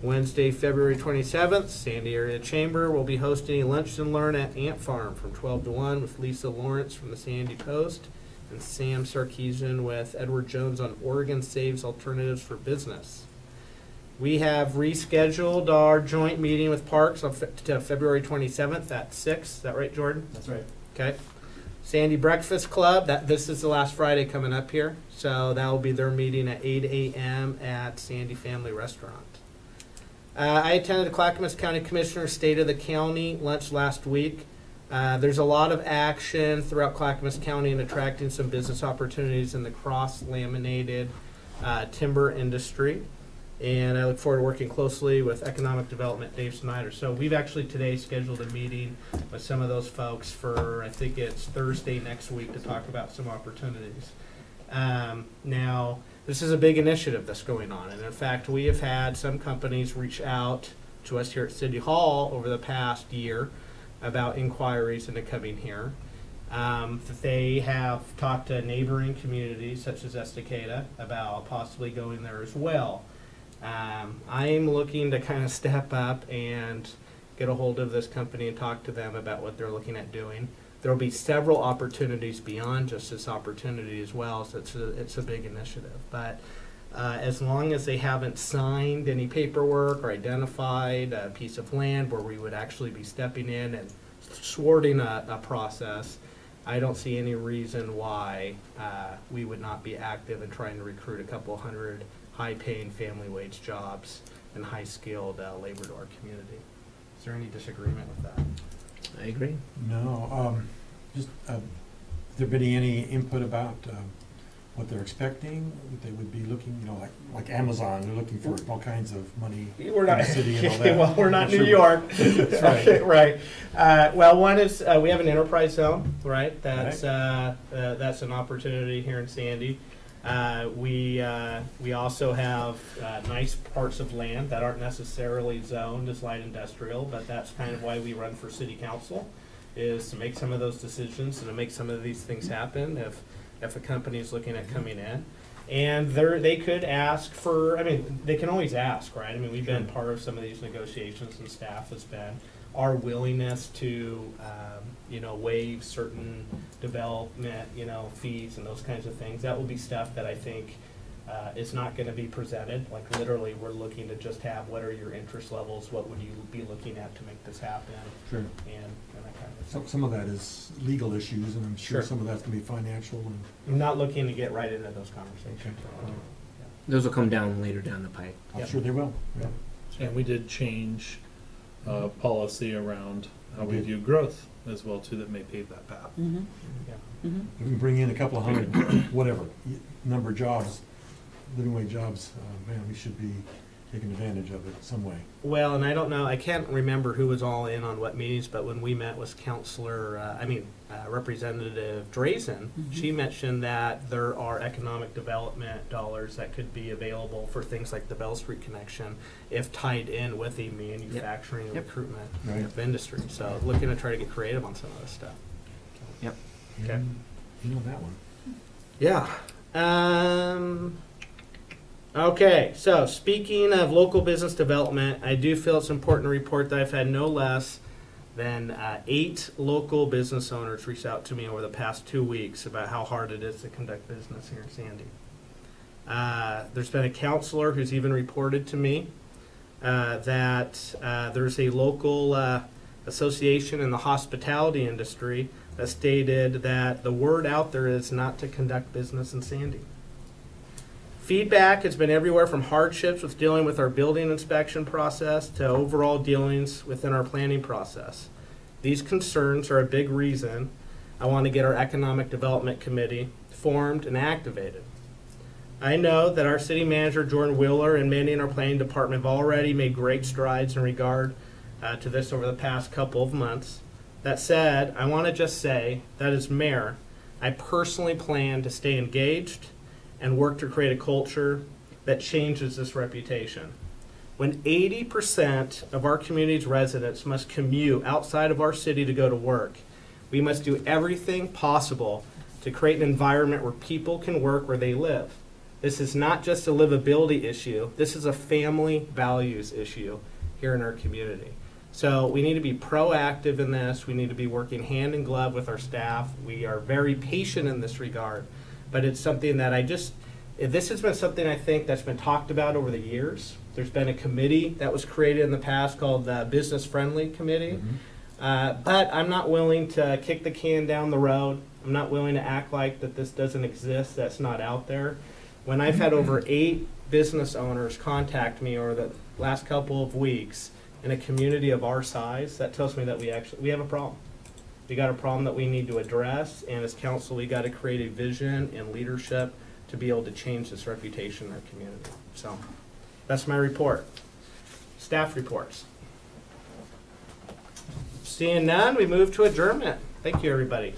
Wednesday, February 27th, Sandy Area Chamber will be hosting a lunch and learn at Ant Farm from 12 to 1 with Lisa Lawrence from the Sandy Post and Sam Sarkeesian with Edward Jones on Oregon Saves Alternatives for Business. We have rescheduled our joint meeting with Parks on to February 27th at 6. Is that right, Jordan? That's right. Okay. Sandy Breakfast Club, this is the last Friday coming up here, so that will be their meeting at 8 a.m. at Sandy Family Restaurant. I attended the Clackamas County Commissioner's State of the County lunch last week. There's a lot of action throughout Clackamas County in attracting some business opportunities in the cross-laminated timber industry. And I look forward to working closely with Economic Development Dave Snyder. So we've actually today scheduled a meeting with some of those folks for, I think it's Thursday next week, to talk about some opportunities. Now, this is a big initiative that's going on. And in fact, we have had some companies reach out to us here at City Hall over the past year about inquiries into coming here. That they have talked to neighboring communities such as Estacada about possibly going there as well. I'm looking to kind of step up and get a hold of this company and talk to them about what they're looking at doing. There will be several opportunities beyond just this opportunity as well, so it's a big initiative. But as long as they haven't signed any paperwork or identified a piece of land where we would actually be stepping in and thwarting a process, I don't see any reason why we would not be active in trying to recruit a couple hundred high-paying family wage jobs and high-skilled labor to our community. Is there any disagreement with that? I agree. No, just, has there been any input about what they're expecting? What they would be looking, you know, like Amazon, they're looking for all kinds of money We're in not, the city and all that. well, we're not I'm New sure York. That's right. Right. Well, one is we have an enterprise zone, right? That's that's an opportunity here in Sandy. We also have nice parts of land that aren't necessarily zoned as light industrial, but that's kind of why we run for city council, is to make some of those decisions and to make some of these things happen if a company is looking at coming in. And they could ask for, I mean, they can always ask, right? I mean, we've been part of some of these negotiations, and staff has been. Our willingness to, you know, waive certain development, you know, fees and those kinds of things, that will be stuff that I think is not going to be presented. Like literally, we're looking to just have, what are your interest levels? What would you be looking at to make this happen? Sure. And that kind of thing. Some of that is legal issues, and I'm sure Sure. some of that's going to be financial. And I'm not looking to get right into those conversations. Those will come down later down the pike. I'm Yep. sure they will. Yeah. And we did change policy around how we view growth as well too, that may pave that path. Mm-hmm. Yeah. Mm-hmm. If we can bring in a couple of hundred, whatever, number of jobs, living wage jobs, man, we should be taking advantage of it some way. Well, and I don't know, I can't remember who was all in on what meetings, but when we met with Representative Drazen, she mentioned that there are economic development dollars that could be available for things like the Bell Street connection if tied in with a manufacturing and recruitment Right. industry. So looking to try to get creative on some of this stuff. Yep. Okay. You know that one. Yeah. Okay, so speaking of local business development, I do feel it's important to report that I've had no less than 8 local business owners reach out to me over the past 2 weeks about how hard it is to conduct business here in Sandy. There's been a counselor who's even reported to me that there's a local association in the hospitality industry that stated that the word out there is not to conduct business in Sandy. Feedback has been everywhere from hardships with dealing with our building inspection process to overall dealings within our planning process. These concerns are a big reason I want to get our Economic Development Committee formed and activated. I know that our city manager, Jordan Wheeler, and many in our planning department have already made great strides in regard to this over the past couple of months. That said, I want to just say that as mayor, I personally plan to stay engaged and work to create a culture that changes this reputation. When 80% of our community's residents must commute outside of our city to go to work, we must do everything possible to create an environment where people can work where they live. This is not just a livability issue, this is a family values issue here in our community. So we need to be proactive in this. We need to be working hand in glove with our staff. We are very patient in this regard. But it's something that this has been something I think that's been talked about over the years. There's been a committee that was created in the past called the Business Friendly Committee. But I'm not willing to kick the can down the road. I'm not willing to act like that this doesn't exist, that's not out there. When I've had over 8 business owners contact me over the last couple of weeks in a community of our size, that tells me that we have a problem. We got a problem that we need to address, and as council, we got to create a vision and leadership to be able to change this reputation in our community. So That's my report. Staff reports. Seeing none, we move to adjournment. Thank you, everybody.